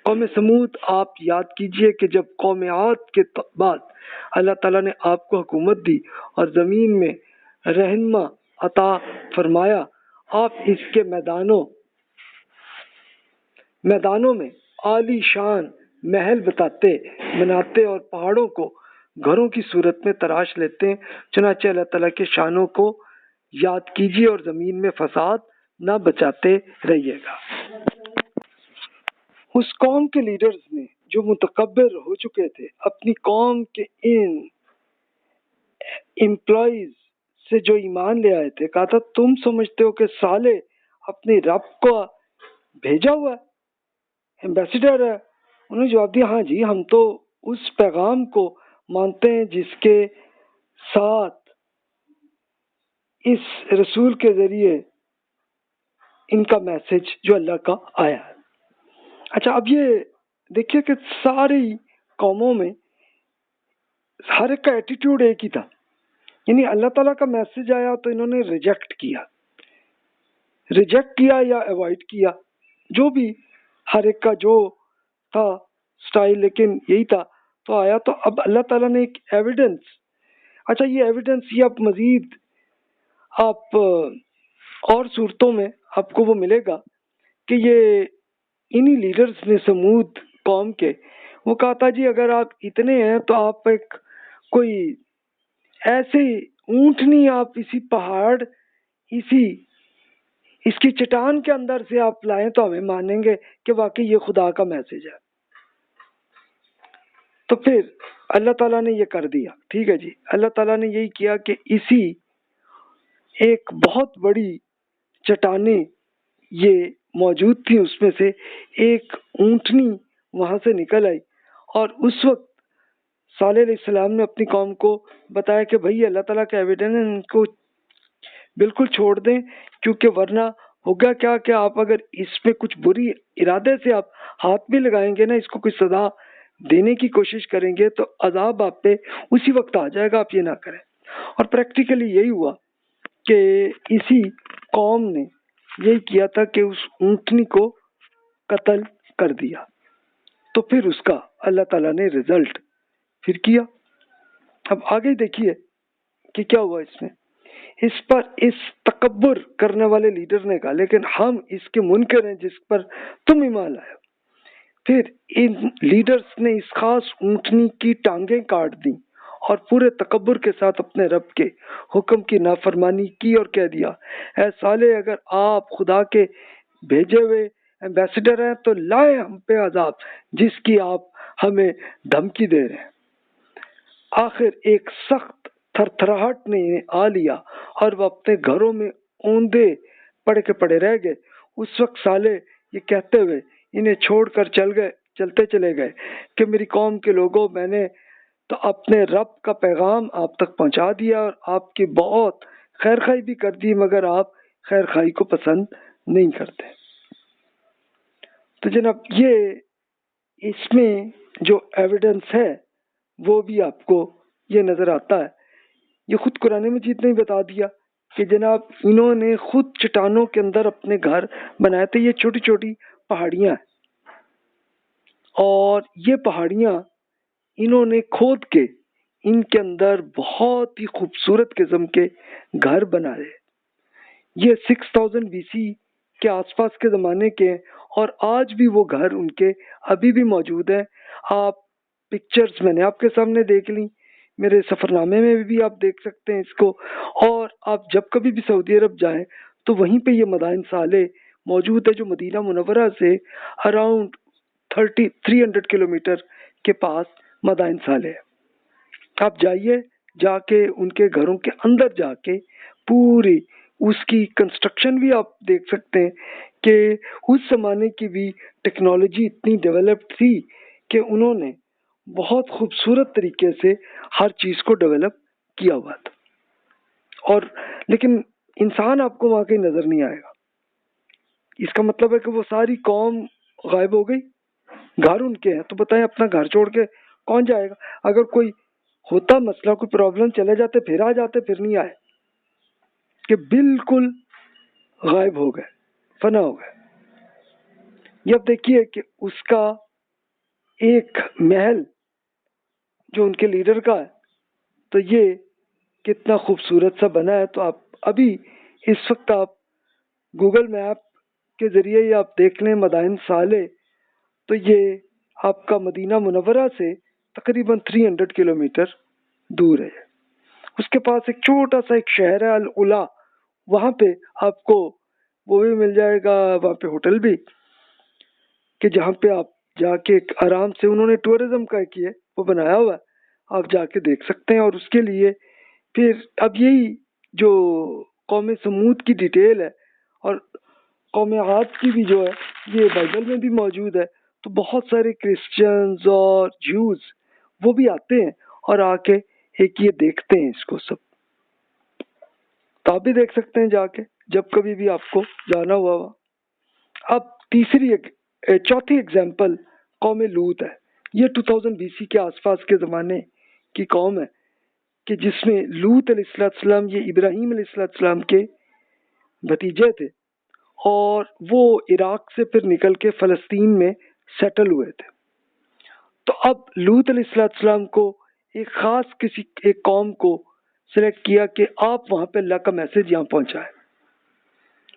قوم سمود آپ یاد کیجئے کہ جب قوم عاد کے بعد اللہ تعالیٰ نے آپ کو حکومت دی اور زمین میں رہنما عطا فرمایا، آپ اس کے میدانوں میں عالی شان محل بناتے اور پہاڑوں کو گھروں کی صورت میں تراش لیتے ہیں. چنانچہ اللہ تعالیٰ کے شانوں کو یاد کیجیے اور زمین میں فساد نہ بچاتے رہیے گا. اس قوم کے لیڈرز نے جو متکبر ہو چکے تھے اپنی قوم کے ان امپلائیز سے جو ایمان لے آئے تھے، کہا تھا تم سمجھتے ہو کہ صالح اپنے رب کو بھیجا ہوا ہے، ایمبیسیڈر ہے؟ انہوں نے جواب دیا ہاں جی، ہم تو اس پیغام کو مانتے ہیں جس کے ساتھ اس رسول کے ذریعے ان کا میسج جو اللہ کا آیا ہے. اچھا اب یہ دیکھیے کہ ساری قوموں میں ہر ایک کا ایٹیٹیوڈ ایک ہی تھا، یعنی اللہ تعالیٰ کا میسج آیا تو انہوں نے ریجیکٹ کیا یا ایوائڈ کیا، جو بھی ہر ایک کا جو تھا سٹائل، لیکن یہی تھا. تو آیا تو اب اللہ تعالیٰ نے ایک ایویڈنس، اچھا یہ ایویڈنس یہ آپ مزید آپ اور صورتوں میں آپ کو وہ ملے گا کہ یہ انہی لیڈرز نے سمود قوم کے وہ کہا تھا جی اگر آپ اتنے ہیں تو آپ ایک کوئی ایسے اونٹنی آپ اسی پہاڑ اس کی چٹان کے اندر سے آپ لائیں تو ہمیں مانیں گے کہ واقعی یہ خدا کا میسج ہے. تو پھر اللہ تعالیٰ نے یہ کر دیا. ٹھیک ہے جی، اللہ تعالیٰ نے یہی کیا کہ اسی ایک بہت بڑی چٹانیں یہ موجود تھی، اس میں سے ایک اونٹنی وہاں سے نکل آئی، اور اس وقت صالح علیہ السلام نے اپنی قوم کو بتایا کہ بھئی اللہ تعالیٰ کا ایویڈنس ان کو بالکل چھوڑ دیں، کیونکہ ورنہ ہوگا کیا کہ آپ اگر اس میں کچھ بری ارادے سے آپ ہاتھ بھی لگائیں گے نا، اس کو کوئی سزا دینے کی کوشش کریں گے تو عذاب آپ پہ اسی وقت آ جائے گا، آپ یہ نہ کریں. اور پریکٹیکلی یہی ہوا کہ اسی قوم نے یہی کیا تھا کہ اس اونٹنی کو قتل کر دیا. تو پھر اس کا اللہ تعالیٰ نے رزلٹ پھر کیا. اب آگے دیکھیے کہ کیا ہوا اس میں. اس پر اس تکبر کرنے والے لیڈر نے کہا لیکن ہم اس کے منکر ہیں جس پر تم ایمان لائے. پھر ان لیڈرز نے اس خاص اونٹنی کی ٹانگیں کاٹ دیں اور پورے تکبر کے ساتھ اپنے رب کے حکم کی نافرمانی کی اور کہہ دیا اے صالح اگر آپ خدا کے بھیجے ہوئے ایمبیسیڈر ہیں تو لائے ہم پہ عذاب جس کی آپ ہمیں دھمکی دے رہے ہیں. آخر ایک سخت تھرتھراہٹ نے انہیں آ لیا اور وہ اپنے گھروں میں اوندے پڑے کے پڑے رہ گئے. اس وقت صالح یہ کہتے ہوئے انہیں چھوڑ کر چلتے چلے گئے کہ میری قوم کے لوگوں، میں نے تو اپنے رب کا پیغام آپ تک پہنچا دیا اور آپ کی بہت خیر خواہی بھی کر دی، مگر آپ خیر خواہی کو پسند نہیں کرتے. تو جناب یہ اس میں جو ایویڈنس ہے وہ بھی آپ کو یہ نظر آتا ہے. یہ خود قرآن مجید نے بتا دیا کہ جناب انہوں نے خود چٹانوں کے اندر اپنے گھر بنائے تھے. یہ چھوٹی چھوٹی پہاڑیاں ہیں اور یہ پہاڑیاں انہوں نے کھود کے ان کے اندر بہت ہی خوبصورت قسم کے گھر بنائے. یہ 6000 BC کے آس پاس کے زمانے کے ہیں اور آج بھی وہ گھر ان کے ابھی بھی موجود ہیں. آپ پکچرز میں نے آپ کے سامنے دیکھ لی، میرے سفر نامے میں بھی آپ دیکھ سکتے ہیں اس کو. اور آپ جب کبھی بھی سعودی عرب جائیں تو وہیں پہ یہ مدائن صالح موجود ہے جو مدینہ منورہ سے اراؤنڈ 300 کلومیٹر کے پاس مدائن صالح ہے. آپ جائیے، جا کے ان کے گھروں کے اندر جا کے پوری اس کی کنسٹرکشن بھی آپ دیکھ سکتے ہیں کہ اس زمانے کی بھی ٹیکنالوجی اتنی ڈیولپڈ تھی کہ انہوں نے بہت خوبصورت طریقے سے ہر چیز کو ڈیولپ کیا ہوا تھا. اور لیکن انسان آپ کو وہاں کہیں نظر نہیں آئے گا. اس کا مطلب ہے کہ وہ ساری قوم غائب ہو گئی. گھر ان کے ہیں تو بتائیں اپنا گھر چھوڑ کے کون جائے گا؟ اگر کوئی ہوتا مسئلہ، کوئی پرابلم، چلے جاتے، پھر آ جاتے، پھر نہیں آئے کہ بالکل غائب ہو گئے، فنا ہو گئے. یہ اب دیکھیے کہ اس کا ایک محل جو ان کے لیڈر کا ہے تو یہ کتنا خوبصورت سا بنا ہے. تو آپ ابھی اس وقت آپ گوگل میپ کے ذریعے یہ آپ دیکھ لیں مدائن صالح، تو یہ آپ کا مدینہ منورہ سے تقریباً 300 کلومیٹر دور ہے. اس کے پاس ایک چھوٹا سا ایک شہر ہے العلا، وہاں پہ آپ کو وہ بھی مل جائے گا، وہاں پہ ہوٹل بھی، کہ جہاں پہ آپ جا کے آرام سے، انہوں نے ٹورزم کا ایک وہ بنایا ہوا ہے، آپ جا کے دیکھ سکتے ہیں. اور اس کے لیے پھر اب یہی جو قوم سمود کی ڈیٹیل ہے اور قوم عاد کی بھی جو ہے یہ بائبل میں بھی موجود ہے. تو بہت سارے کرسچنز اور جیوز وہ بھی آتے ہیں اور آ کے ایک یہ دیکھتے ہیں اس کو سب. تو آپ بھی دیکھ سکتے ہیں جا کے جب کبھی بھی آپ کو جانا ہوا ہوا. اب چوتھی اگزامپل قوم لوط ہے. یہ 2000 BC کے آس پاس کے زمانے کی قوم ہے کہ جس میں لوط علیہ السلام یہ ابراہیم علیہ السلام کے بھتیجے تھے اور وہ عراق سے پھر نکل کے فلسطین میں سیٹل ہوئے تھے. تو اب لوط علیہ السلام کو ایک خاص ایک قوم کو سلیکٹ کیا کہ آپ وہاں پہ اللہ کا میسج یہاں پہنچائے.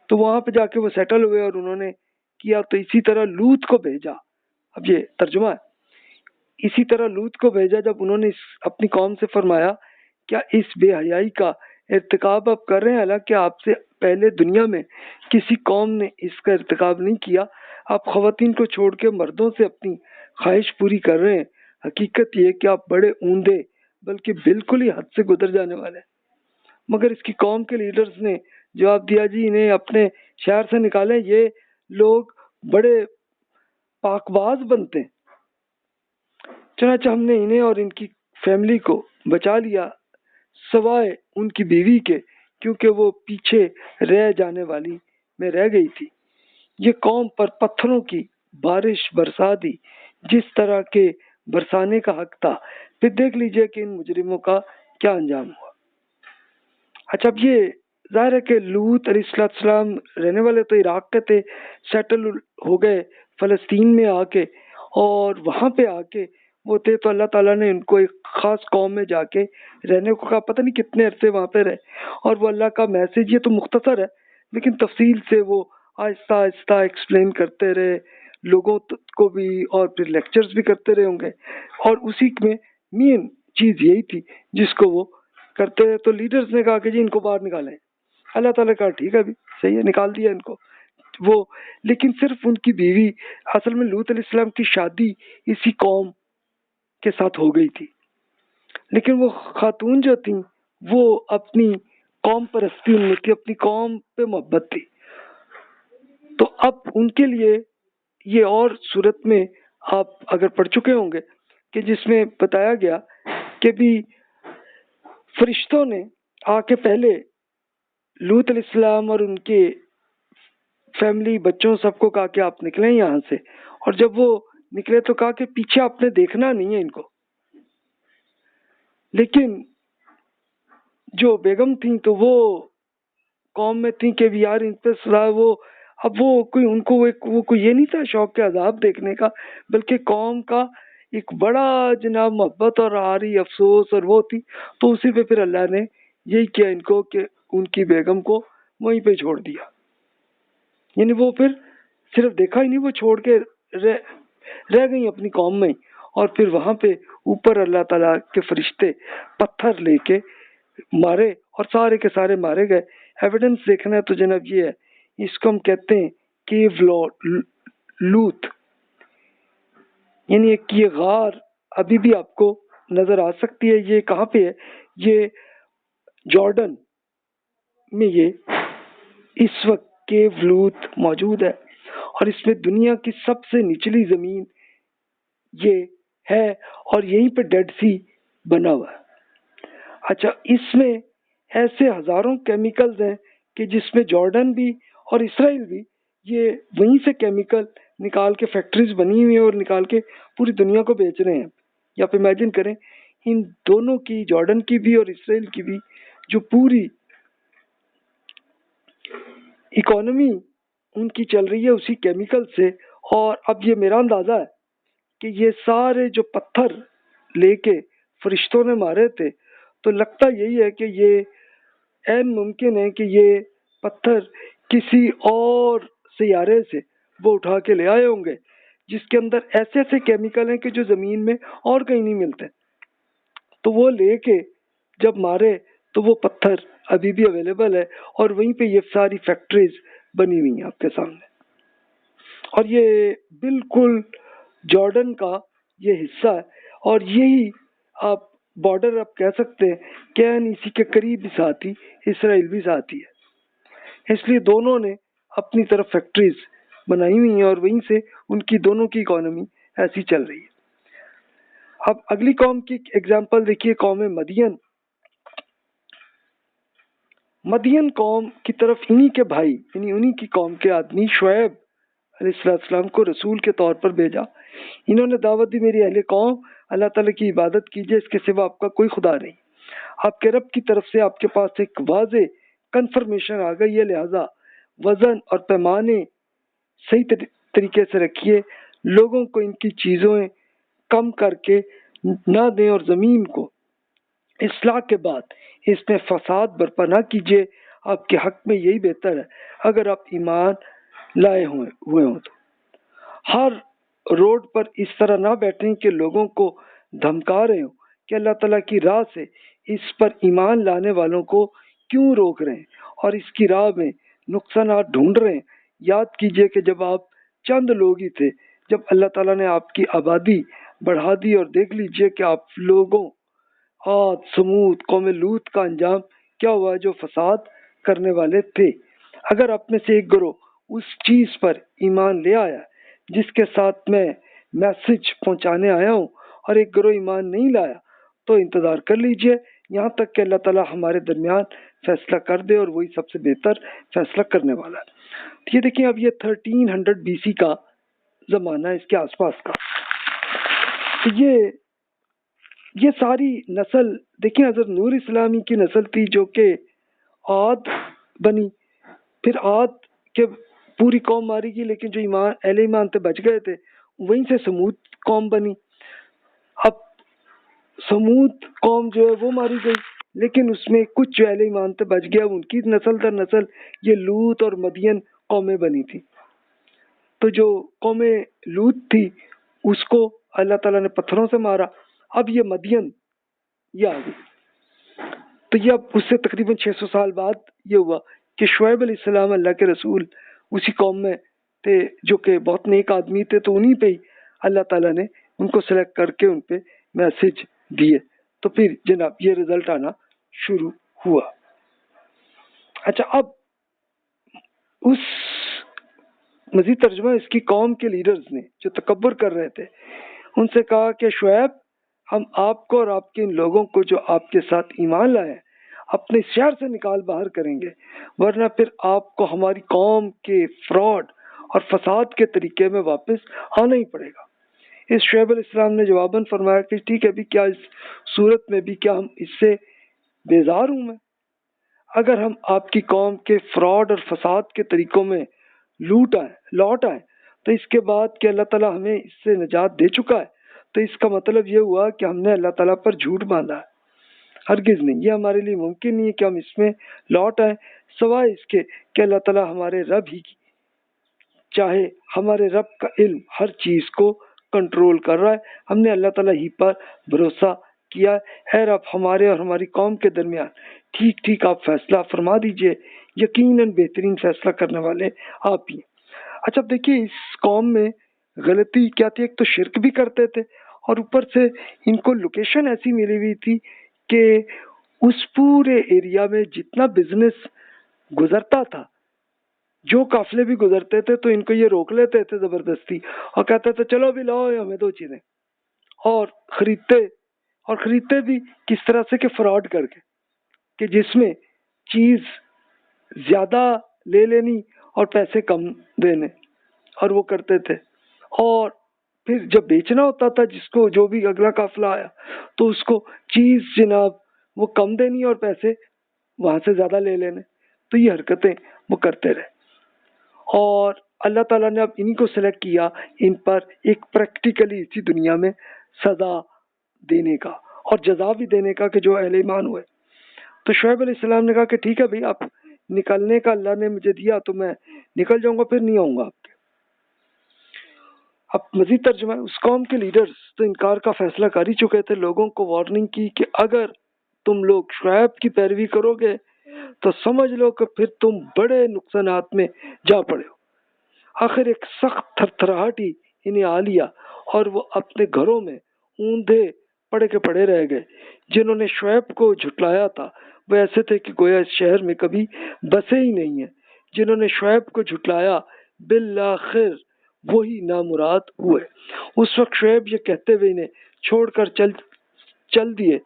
تو وہاں پہ جا کے وہ سیٹل ہوئے اور انہوں نے کیا. تو اسی طرح لوط کو بھیجا. اب یہ ترجمہ ہے. اسی طرح لوط کو بھیجا جب انہوں نے اپنی قوم سے فرمایا کیا اس بے حیائی کا ارتکاب آپ کر رہے ہیں، حالانکہ آپ سے پہلے دنیا میں کسی قوم نے اس کا ارتکاب نہیں کیا. آپ خواتین کو چھوڑ کے مردوں سے اپنی خواہش پوری کر رہے ہیں. حقیقت یہ کہ آپ بڑے اوندے بلکہ بالکل ہی حد سے گزر جانے والے ہیں. مگر اس کی قوم کے لیڈرز نے جواب دیا جی انہیں اپنے شہر سے نکالیں، یہ لوگ بڑے پاک باز بنتے ہیں. چنانچہ ہم نے انہیں اور ان کی فیملی کو بچا لیا سوائے ان کی بیوی کے، کیونکہ وہ پیچھے رہ جانے والی میں رہ گئی تھی. یہ قوم پر پتھروں کی بارش برسا دی جس طرح کے برسانے کا حق تھا. پھر دیکھ لیجئے کہ ان مجرموں کا کیا انجام ہوا. اچھا اب یہ ظاہر ہے کہ لوط علیہ السلام رہنے والے تو عراق کے تھے، سیٹل ہو گئے فلسطین میں آ کے، اور وہاں پہ آ کے وہ تھے تو اللہ تعالیٰ نے ان کو ایک خاص قوم میں جا کے رہنے کو کہا. پتہ نہیں کتنے عرصے وہاں پہ رہے اور وہ اللہ کا میسج، یہ تو مختصر ہے لیکن تفصیل سے وہ آہستہ آہستہ ایکسپلین کرتے رہے لوگوں کو بھی، اور پھر لیکچرز بھی کرتے رہے ہوں گے. اور اسی میں مین چیز یہی تھی جس کو وہ کرتے رہے. تو لیڈرز نے کہا کہ جی ان کو باہر نکالیں. اللہ تعالیٰ کہا ٹھیک ہے بھی صحیح ہے، نکال دیا ان کو. وہ لیکن صرف ان کی بیوی، اصل میں لوط علیہ السلام کی شادی اسی قوم کے ساتھ ہو گئی تھی، لیکن وہ خاتون جو تھیں وہ اپنی قوم پرستی ان میں تھی، اپنی قوم پہ محبت تھی. تو اب ان کے لیے یہ اور صورت میں آپ اگر پڑھ چکے ہوں گے کہ جس میں بتایا گیا کہ بھی فرشتوں نے آ کے پہلے لوط علیہ السلام اور ان کے فیملی بچوں سب کو کہا کہ آپ نکلیں یہاں سے، اور جب وہ نکلے تو کہا کہ پیچھے آپ نے دیکھنا نہیں ہے ان کو. لیکن جو بیگم تھیں تو وہ قوم میں تھیں کہ یار ان پہ وہ اب وہ کوئی ان کو وہ کوئی یہ نہیں تھا شوق کے عذاب دیکھنے کا، بلکہ قوم کا ایک بڑا جناب محبت اور آری افسوس اور وہ تھی. تو اسی پہ پھر اللہ نے یہی کیا ان کو کہ ان کی بیگم کو وہیں پہ چھوڑ دیا. یعنی وہ پھر صرف دیکھا ہی نہیں، وہ چھوڑ کے رہ گئی اپنی قوم میں. اور پھر وہاں پہ اوپر اللہ تعالیٰ کے فرشتے پتھر لے کے مارے اور سارے کے سارے مارے گئے. ایویڈنس دیکھنا ہے تو جناب یہ ہے، اس کو ہم کہتے ہیں کیو لوت، یعنی ایک یہ غار ابھی بھی آپ کو نظر آ سکتی ہے. یہ کہاں پہ ہے؟ یہ جارڈن میں یہ اس وقت کیو لوت موجود ہے، اور اس میں دنیا کی سب سے نچلی زمین یہ ہے، اور یہیں پہ ڈیڈ سی بنا ہوا ہے. اچھا، اس میں ایسے ہزاروں کیمیکلز ہیں کہ جس میں جارڈن بھی اور اسرائیل بھی یہ وہیں سے کیمیکل نکال کے فیکٹریز بنی ہوئی ہیں اور نکال کے پوری دنیا کو بیچ رہے ہیں. یا آپ امیجن کریں ان دونوں کی، جارڈن کی بھی اور اسرائیل کی بھی، جو پوری اکانومی ان کی چل رہی ہے اسی کیمیکل سے. اور اب یہ میرا اندازہ ہے کہ یہ سارے جو پتھر لے کے فرشتوں نے مارے تھے، تو لگتا یہی ہے کہ یہ عین ممکن ہے کہ یہ پتھر کسی اور سیارے سے وہ اٹھا کے لے آئے ہوں گے، جس کے اندر ایسے ایسے کیمیکل ہیں کہ جو زمین میں اور کہیں نہیں ملتے. تو وہ لے کے جب مارے تو وہ پتھر ابھی بھی اویلیبل ہے، اور وہیں پہ یہ ساری فیکٹریز بنی ہوئی ہیں آپ کے سامنے. اور یہ بالکل جارڈن کا یہ حصہ ہے، اور یہی آپ بارڈر آپ کہہ سکتے ہیں کین اسی کے قریب بھی ساتھی اسرائیل بھی ساتھی ہے. اس لیے دونوں نے اپنی طرف فیکٹریز بنائی ہوئی ہیں، اور وہیں سے ان کی دونوں کی اکانومی ایسی چل رہی ہے. اب اگلی قوم کی ایگزامپل دیکھیے، قوم مدین. مدین قوم کی طرف انہی کے بھائی، یعنی انہی کی قوم کے آدمی شعیب علیہ السلام کو رسول کے طور پر بھیجا. انہوں نے دعوت دی، میری اہل قوم اللہ تعالیٰ کی عبادت کیجئے، اس کے سوا آپ کا کوئی خدا نہیں. آپ کے رب کی طرف سے آپ کے پاس ایک واضح کنفرمیشن آ گئی ہے، لہذا وزن اور پیمانے صحیح طریقے سے رکھیے، لوگوں کو ان کی چیزوں کم کر کے نہ دیں، اور زمین کو اصلاح کے بعد اس میں فساد برپا نہ کیجیے. آپ کے حق میں یہی بہتر ہے اگر آپ ایمان لائے ہوئے ہوں تو. ہر روڈ پر اس طرح نہ بیٹھیں کہ لوگوں کو دھمکا رہے ہوں کہ اللہ تعالیٰ کی راہ سے اس پر ایمان لانے والوں کو کیوں روک رہے ہیں اور اس کی راہ میں نقصانات ڈھونڈ رہے ہیں. یاد کیجئے کہ جب آپ چند لوگ ہی تھے، جب اللہ تعالیٰ نے آپ کی آبادی بڑھا دی، اور دیکھ لیجئے کہ آپ لوگوں عاد، سمود، قوم لوط کا انجام کیا ہوا جو فساد کرنے والے تھے. اگر آپ میں سے ایک گروہ اس چیز پر ایمان لے آیا جس کے ساتھ میں میسج پہنچانے آیا ہوں، اور ایک گروہ ایمان نہیں لایا، تو انتظار کر لیجئے یہاں تک کہ اللہ تعالیٰ ہمارے درمیان فیصلہ کر دے، اور وہی سب سے بہتر فیصلہ کرنے والا ہے. یہ دیکھیں، اب یہ 1300 BC کا زمانہ ہے، اس کے آس پاس کا. یہ ساری نسل دیکھیں، حضرت نور اسلامی کی نسل تھی جو کہ عاد بنی، پھر عاد کے پوری قوم ماری گئی، لیکن جو اہل ایمان تھے بچ گئے تھے، وہیں سے سمود قوم بنی. اب سمود قوم جو ہے وہ ماری گئی، لیکن اس میں کچھ جو اہل ایمان تھے بچ گیا، ان کی نسل در نسل یہ لوط اور مدین قومیں بنی تھی. تو جو قوم لوط تھی اس کو اللہ تعالیٰ نے پتھروں سے مارا. اب یہ مدین یہ آ گئی، تو یہ اب اس سے تقریباً 600 سال بعد یہ ہوا کہ شعیب علیہ السلام اللہ کے رسول اسی قوم میں تھے جو کہ بہت نیک آدمی تھے، تو انہی پہ ہی اللہ تعالیٰ نے ان کو سلیکٹ کر کے ان پہ میسج دیے. تو پھر جناب یہ رزلٹ آنا شروع ہوا. اچھا، اب اس مزید ترجمہ اس کی قوم کے لیڈرز نے جو تکبر کر رہے تھے ان سے کہا کہ شعیب، ہم آپ کو اور آپ کے ان لوگوں کو جو آپ کے ساتھ ایمان لائے ہیں اپنے شہر سے نکال باہر کریں گے، ورنہ پھر آپ کو ہماری قوم کے فراڈ اور فساد کے طریقے میں واپس آنا ہی پڑے گا۔ اس شعیب علیہ السلام نے جواباً فرمایا کہ ٹھیک ہے بھی، کیا اس صورت میں بھی کیا ہم اس سے بیزار ہوں میں؟ اگر ہم آپ کی قوم کے فراڈ اور فساد کے طریقوں میں لوٹ آئے تو اس کے بعد کہ اللہ تعالیٰ ہمیں اس سے نجات دے چکا ہے، تو اس کا مطلب یہ ہوا کہ ہم نے اللہ تعالیٰ پر جھوٹ باندھا ہے۔ ہرگز نہیں، یہ ہمارے لیے ممکن نہیں ہے کہ ہم اس میں لوٹ آئیں، سوائے اس کے کہ اللہ تعالیٰ ہمارے رب ہی کی چاہے ہمارے رب کا علم ہر چیز کو کنٹرول کر رہا ہے۔ ہم نے اللہ تعالیٰ ہی پر بھروسہ کیا ہے۔ اے رب، ہمارے اور ہماری قوم کے درمیان ٹھیک ٹھیک آپ فیصلہ فرما دیجئے، یقیناً بہترین فیصلہ کرنے والے آپ ہی ہیں۔ اچھا اب دیکھیے اس قوم میں غلطی کیا تھی، ایک تو شرک بھی کرتے تھے، اور اوپر سے ان کو لوکیشن ایسی ملی ہوئی تھی کہ اس پورے ایریا میں جتنا بزنس گزرتا تھا، جو قافلے بھی گزرتے تھے تو ان کو یہ روک لیتے تھے زبردستی اور کہتے تھے چلو بھی لاؤ ہمیں دو چیزیں، اور خریدتے بھی کس طرح سے کہ فراڈ کر کے، کہ جس میں چیز زیادہ لے لینی اور پیسے کم دینے، اور وہ کرتے تھے۔ اور پھر جب بیچنا ہوتا تھا جس کو، جو بھی اگلا قافلہ آیا، تو اس کو چیز جناب وہ کم دینی اور پیسے وہاں سے زیادہ لے لینے۔ تو یہ حرکتیں وہ کرتے رہے، اور اللہ تعالیٰ نے اب انہی کو سلیکٹ کیا ان پر ایک پریکٹیکلی اسی دنیا میں سزا دینے کا اور جزا بھی دینے کا کہ جو اہل ایمان ہوئے۔ تو شعیب علیہ السلام نے کہا کہ ٹھیک ہے بھائی، آپ نکلنے کا اللہ نے مجھے دیا تو میں نکل جاؤں گا، پھر نہیں آؤں گا آپ کے۔ اب مزید ترجمہ ہے، اس قوم کے لیڈرز تو انکار کا فیصلہ کر ہی چکے تھے، لوگوں کو وارننگ کی کہ اگر تم لوگ شعیب کی پیروی کرو گے تو سمجھ لو کہ پھر تم بڑے نقصانات میں جا پڑے ہو۔ آخر ایک سخت تھرتھراہٹ ہی انہیں آ لیا اور وہ اپنے گھروں میں اوندھے پڑے کے پڑے رہ گئے۔ جنہوں نے شعیب کو جھٹلایا تھا وہ ایسے تھے کہ گویا اس شہر میں کبھی بسے ہی نہیں ہیں۔ جنہوں نے شعیب کو جھٹلایا بالآخر وہی نامراد ہوئے۔ اس وقت شعیب یہ کہتے ہوئے انہیں چھوڑ کر چل دیے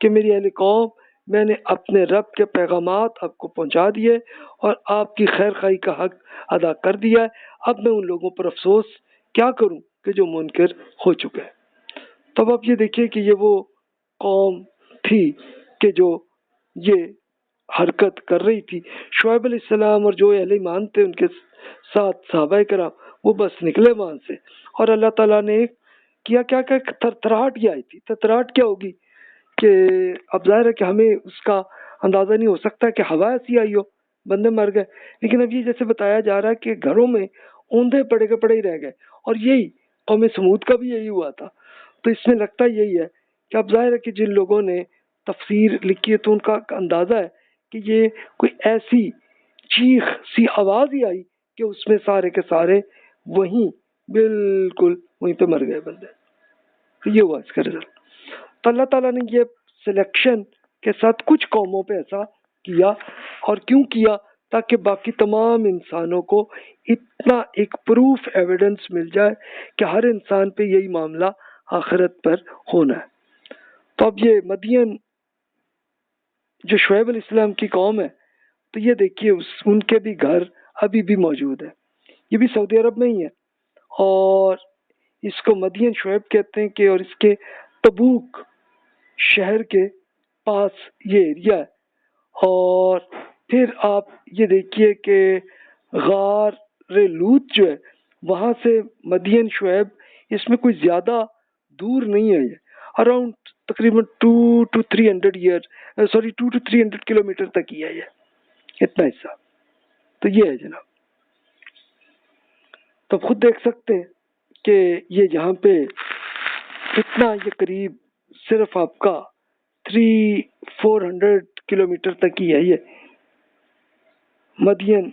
کہ میری اہل قوم، میں نے اپنے رب کے پیغامات آپ کو پہنچا دیے اور آپ کی خیر خواہی کا حق ادا کر دیا ہے۔ اب میں ان لوگوں پر افسوس کیا کروں کہ جو منکر ہو چکے ہیں۔ تب آپ یہ دیکھیے کہ یہ وہ قوم تھی کہ جو یہ حرکت کر رہی تھی۔ شعیب علیہ السلام اور جو اہل ایمان تھے ان کے ساتھ صحابہ کرام، وہ بس نکلے وہاں سے، اور اللہ تعالیٰ نے کیا تھرتھراہٹ یہ آئی تھی۔ تھرتھراہٹ کیا ہوگی کہ اب ظاہر ہے کہ ہمیں اس کا اندازہ نہیں ہو سکتا کہ ہوا ایسی آئی ہو، بندے مر گئے، لیکن اب یہ جیسے بتایا جا رہا ہے کہ گھروں میں اوندھے پڑے کے پڑے ہی رہ گئے، اور یہی قوم سمود کا بھی یہی ہوا تھا۔ تو اس میں لگتا یہی ہے کہ اب ظاہر ہے کہ جن لوگوں نے تفسیر لکھی ہے تو ان کا اندازہ ہے کہ یہ کوئی ایسی چیخ سی آواز ہی آئی کہ اس میں سارے کے سارے وہیں بالکل وہیں پہ مر گئے بندے۔ یہ ہوا اس کا رزلٹ۔ تو اللہ تعالیٰ نے یہ سلیکشن کے ساتھ کچھ قوموں پہ ایسا کیا، اور کیوں کیا؟ تاکہ باقی تمام انسانوں کو اتنا ایک پروف ایویڈنس مل جائے کہ ہر انسان پہ یہی معاملہ آخرت پر ہونا ہے۔ تو اب یہ مدین جو شعیب علیہ السلام کی قوم ہے، تو یہ دیکھیے ان کے بھی گھر ابھی بھی موجود ہیں، یہ بھی سعودی عرب میں ہی ہے، اور اس کو مدین شعیب کہتے ہیں کہ، اور اس کے تبوک شہر کے پاس یہ ایریا ہے۔ اور پھر آپ یہ دیکھیے کہ غار لوط جو ہے وہاں سے مدین شعیب، اس میں کوئی زیادہ دور نہیں ہے، یہ اراؤنڈ تقریباً 2 to 300 کلومیٹر تک ہی ہے، یہ اتنا حصہ تو یہ ہے جناب۔ تو خود دیکھ سکتے ہیں کہ یہ یہاں پہ اتنا یہ قریب صرف آپ کا 300-400 کلومیٹر تک ہی ہے یہ مدین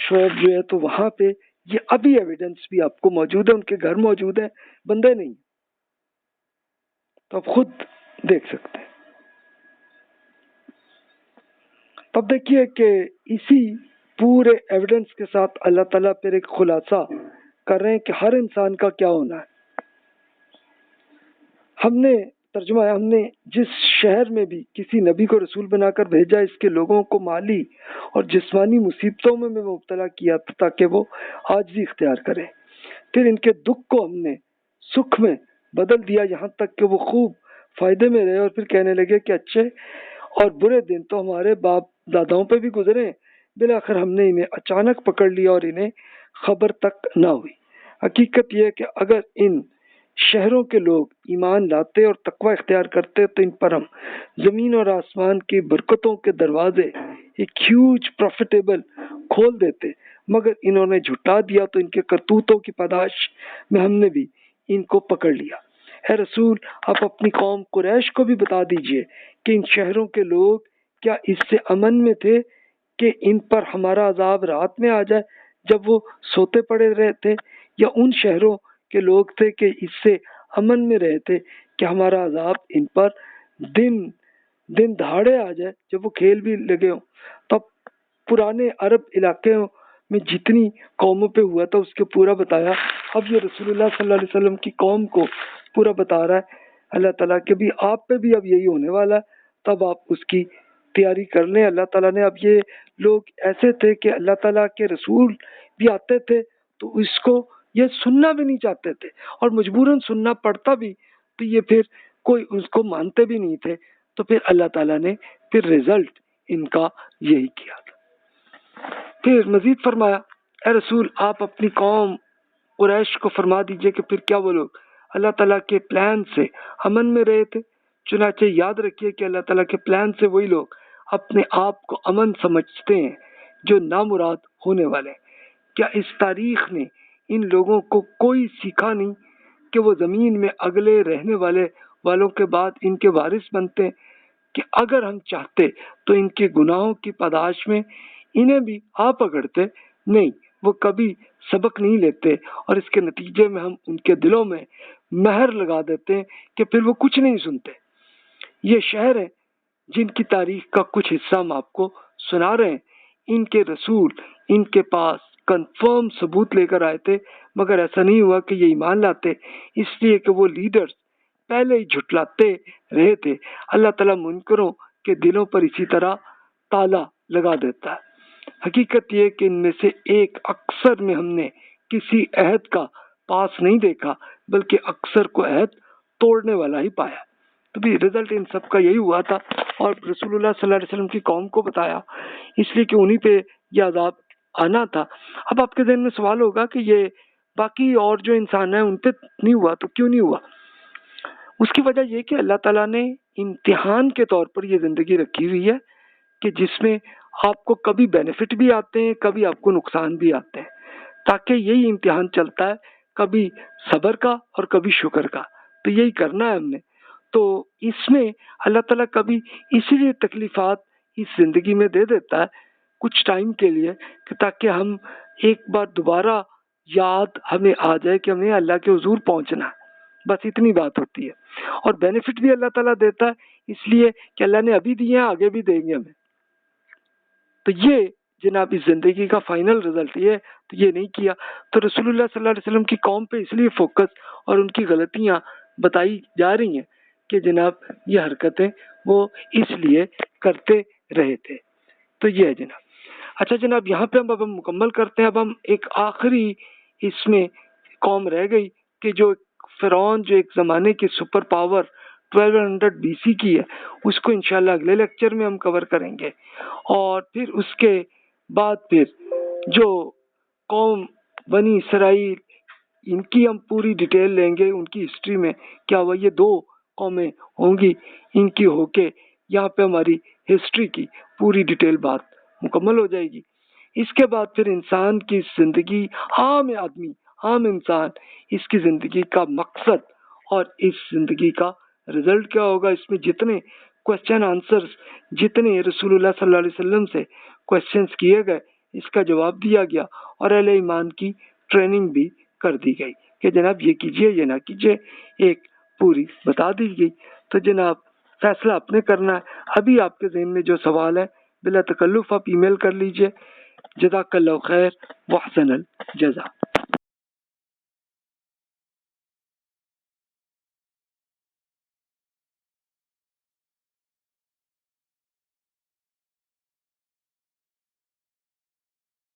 شعیب جو ہے۔ تو وہاں پہ یہ ابھی ایویڈنس بھی آپ کو موجود ہے، ان کے گھر موجود ہیں، بندے نہیں، تو آپ خود دیکھ سکتے ہیں۔ تب دیکھیے کہ اسی پورے ایویڈنس کے ساتھ اللہ تعالیٰ پھر ایک خلاصہ کر رہے ہیں کہ ہر انسان کا کیا ہونا ہے۔ ہم نے ترجمہ ہے، ہم نے جس شہر میں بھی کسی نبی کو رسول بنا کر بھیجا، اس کے لوگوں کو مالی اور جسمانی مصیبتوں میں مبتلا کیا تاکہ وہ عاجزی اختیار کریں۔ پھر ان کے دکھ کو ہم نے سکھ میں بدل دیا، یہاں تک کہ وہ خوب فائدے میں رہے، اور پھر کہنے لگے کہ اچھے اور برے دن تو ہمارے باپ داداؤں پہ بھی گزرے، بالآخر ہم نے انہیں اچانک پکڑ لیا اور انہیں خبر تک نہ ہوئی۔ حقیقت یہ ہے کہ اگر ان شہروں کے لوگ ایمان لاتے اور تقوی اختیار کرتے تو ان پر ہم زمین اور آسمان کی برکتوں کے دروازے ایک ہیوج پروفیٹیبل کھول دیتے، مگر انہوں نے جھٹا دیا تو ان کے کرتوتوں کی پاداش میں ہم نے بھی ان کو پکڑ لیا۔ اے رسول، آپ اپنی قوم قریش کو بھی بتا دیجئے کہ ان شہروں کے لوگ کیا اس سے امن میں تھے کہ ان پر ہمارا عذاب رات میں آ جائے جب وہ سوتے پڑے رہتے، یا ان شہروں کے لوگ تھے کہ اس سے امن میں رہتے کہ ہمارا عذاب ان پر دن دہاڑے آ جائے جب وہ کھیل بھی لگے ہوں۔ تب پرانے عرب علاقے میں جتنی قوموں پہ ہوا تھا اس کے پورا بتایا۔ اب یہ رسول اللہ صلی اللہ علیہ وسلم کی قوم کو پورا بتا رہا ہے اللہ تعالیٰ کہ بھی آپ پہ بھی اب یہی ہونے والا ہے، تب آپ اس کی تیاری کر لیں۔ اللہ تعالیٰ نے اب یہ لوگ ایسے تھے کہ اللہ تعالیٰ کے رسول بھی آتے تھے تو اس کو یہ سننا بھی نہیں چاہتے تھے، اور مجبوراً سننا پڑتا بھی تو یہ پھر کوئی اس کو مانتے بھی نہیں تھے، تو پھر اللہ تعالیٰ نے پھر رزلٹ ان کا یہی کیا تھا۔ پھر مزید فرمایا، اے رسول آپ اپنی قوم قریش کو فرما دیجئے کہ پھر کیا وہ لوگ اللہ تعالیٰ کے پلان سے امن میں رہے تھے؟ چنانچہ یاد رکھیے کہ اللہ تعالیٰ کے پلان سے وہی لوگ اپنے آپ کو امن سمجھتے ہیں جو نامراد ہونے والے ہیں۔ کیا اس تاریخ نے ان لوگوں کو کوئی سیکھا نہیں کہ وہ زمین میں اگلے رہنے والوں کے بعد ان کے وارث بنتے ہیں، کہ اگر ہم چاہتے تو ان کے گناہوں کی پاداش میں انہیں بھی آ پکڑتے؟ نہیں، وہ کبھی سبق نہیں لیتے، اور اس کے نتیجے میں ہم ان کے دلوں میں مہر لگا دیتے ہیں کہ پھر وہ کچھ نہیں سنتے۔ یہ شہر ہیں جن کی تاریخ کا کچھ حصہ ہم آپ کو سنا رہے ہیں۔ ان کے رسول ان کے پاس کنفرم ثبوت لے کر آئے تھے، مگر ایسا نہیں ہوا کہ یہ ایمان لاتے، اس لیے کہ وہ لیڈرز پہلے ہی جھٹلاتے رہے تھے۔ اللہ تعالیٰ منکروں کے دلوں پر اسی طرح تالا لگا دیتا ہے۔ حقیقت یہ کہ ان میں سے ایک اکثر میں ہم نے کسی عہد کا پاس نہیں دیکھا، بلکہ اکثر کو عہد توڑنے والا ہی پایا۔ تو بھی رزلٹ ان سب کا یہی ہوا تھا، اور رسول اللہ صلی اللہ علیہ وسلم کی قوم کو بتایا اس لیے کہ انہی پہ یہ عذاب آنا تھا۔ اب آپ کے ذہن میں سوال ہوگا کہ یہ باقی اور جو انسان ہیں ان پہ نہیں ہوا تو کیوں نہیں ہوا؟ اس کی وجہ یہ کہ اللہ تعالیٰ نے امتحان کے طور پر یہ زندگی رکھی ہوئی ہے کہ جس میں آپ کو کبھی بینیفٹ بھی آتے ہیں، کبھی آپ کو نقصان بھی آتے ہیں، تاکہ یہی امتحان چلتا ہے، کبھی صبر کا اور کبھی شکر کا۔ تو یہی کرنا ہے ہم نے۔ تو اس میں اللہ تعالیٰ کبھی اسی لیے تکلیفات اس زندگی میں دے دیتا ہے کچھ ٹائم کے لیے، کہ تاکہ ہم ایک بار دوبارہ یاد ہمیں آ جائے کہ ہمیں اللہ کے حضور پہنچنا ہے، بس اتنی بات ہوتی ہے۔ اور بینیفٹ بھی اللہ تعالیٰ دیتا ہے اس لیے کہ اللہ نے ابھی دیے ہیں، آگے بھی دیں گے ہمیں۔ تو یہ جناب اس زندگی کا فائنل رزلٹ یہ ہے، تو یہ نہیں کیا۔ تو رسول اللہ صلی اللہ علیہ وسلم کی قوم پہ اس لیے فوکس اور ان کی غلطیاں بتائی جا رہی ہیں کہ جناب یہ حرکتیں وہ اس لیے کرتے رہے تھے۔ تو یہ ہے جناب۔ اچھا جناب، یہاں پہ اب ہم مکمل کرتے ہیں۔ اب ہم ایک آخری اس میں قوم رہ گئی کہ جو فرعون، جو ایک زمانے کی سپر پاور 1200 BC کی ہے، اس کو انشاءاللہ اگلے لیکچر میں ہم کور کریں گے۔ اور پھر اس کے بعد پھر جو قوم بنی اسرائیل، ان کی ہم پوری ڈیٹیل لیں گے، ان کی ہسٹری میں کیا ہوا۔ یہ 2 قومیں ہوں گی، ان کی ہو کے یہاں پہ ہماری ہسٹری کی پوری ڈیٹیل بات مکمل ہو جائے گی۔ اس کے بعد پھر انسان کی زندگی، عام آدمی، عام انسان، اس کی زندگی کا مقصد اور اس زندگی کا رزلٹ کیا ہوگا۔ اس میں جتنے کوسچن آنسرز، جتنے رسول اللہ صلی اللہ علیہ وسلم سے کوسچنز کیے گئے، اس کا جواب دیا گیا، اور اہل ایمان کی ٹریننگ بھی کر دی گئی کہ جناب یہ کیجئے، یہ نہ کیجئے، ایک پوری بتا دی گئی۔ تو جناب فیصلہ آپ نے کرنا ہے۔ ابھی آپ کے ذہن میں جو سوال ہے بلا تکلف آپ ای میل کر لیجئے۔ جزاک اللہ خیر واحسن الجزا۔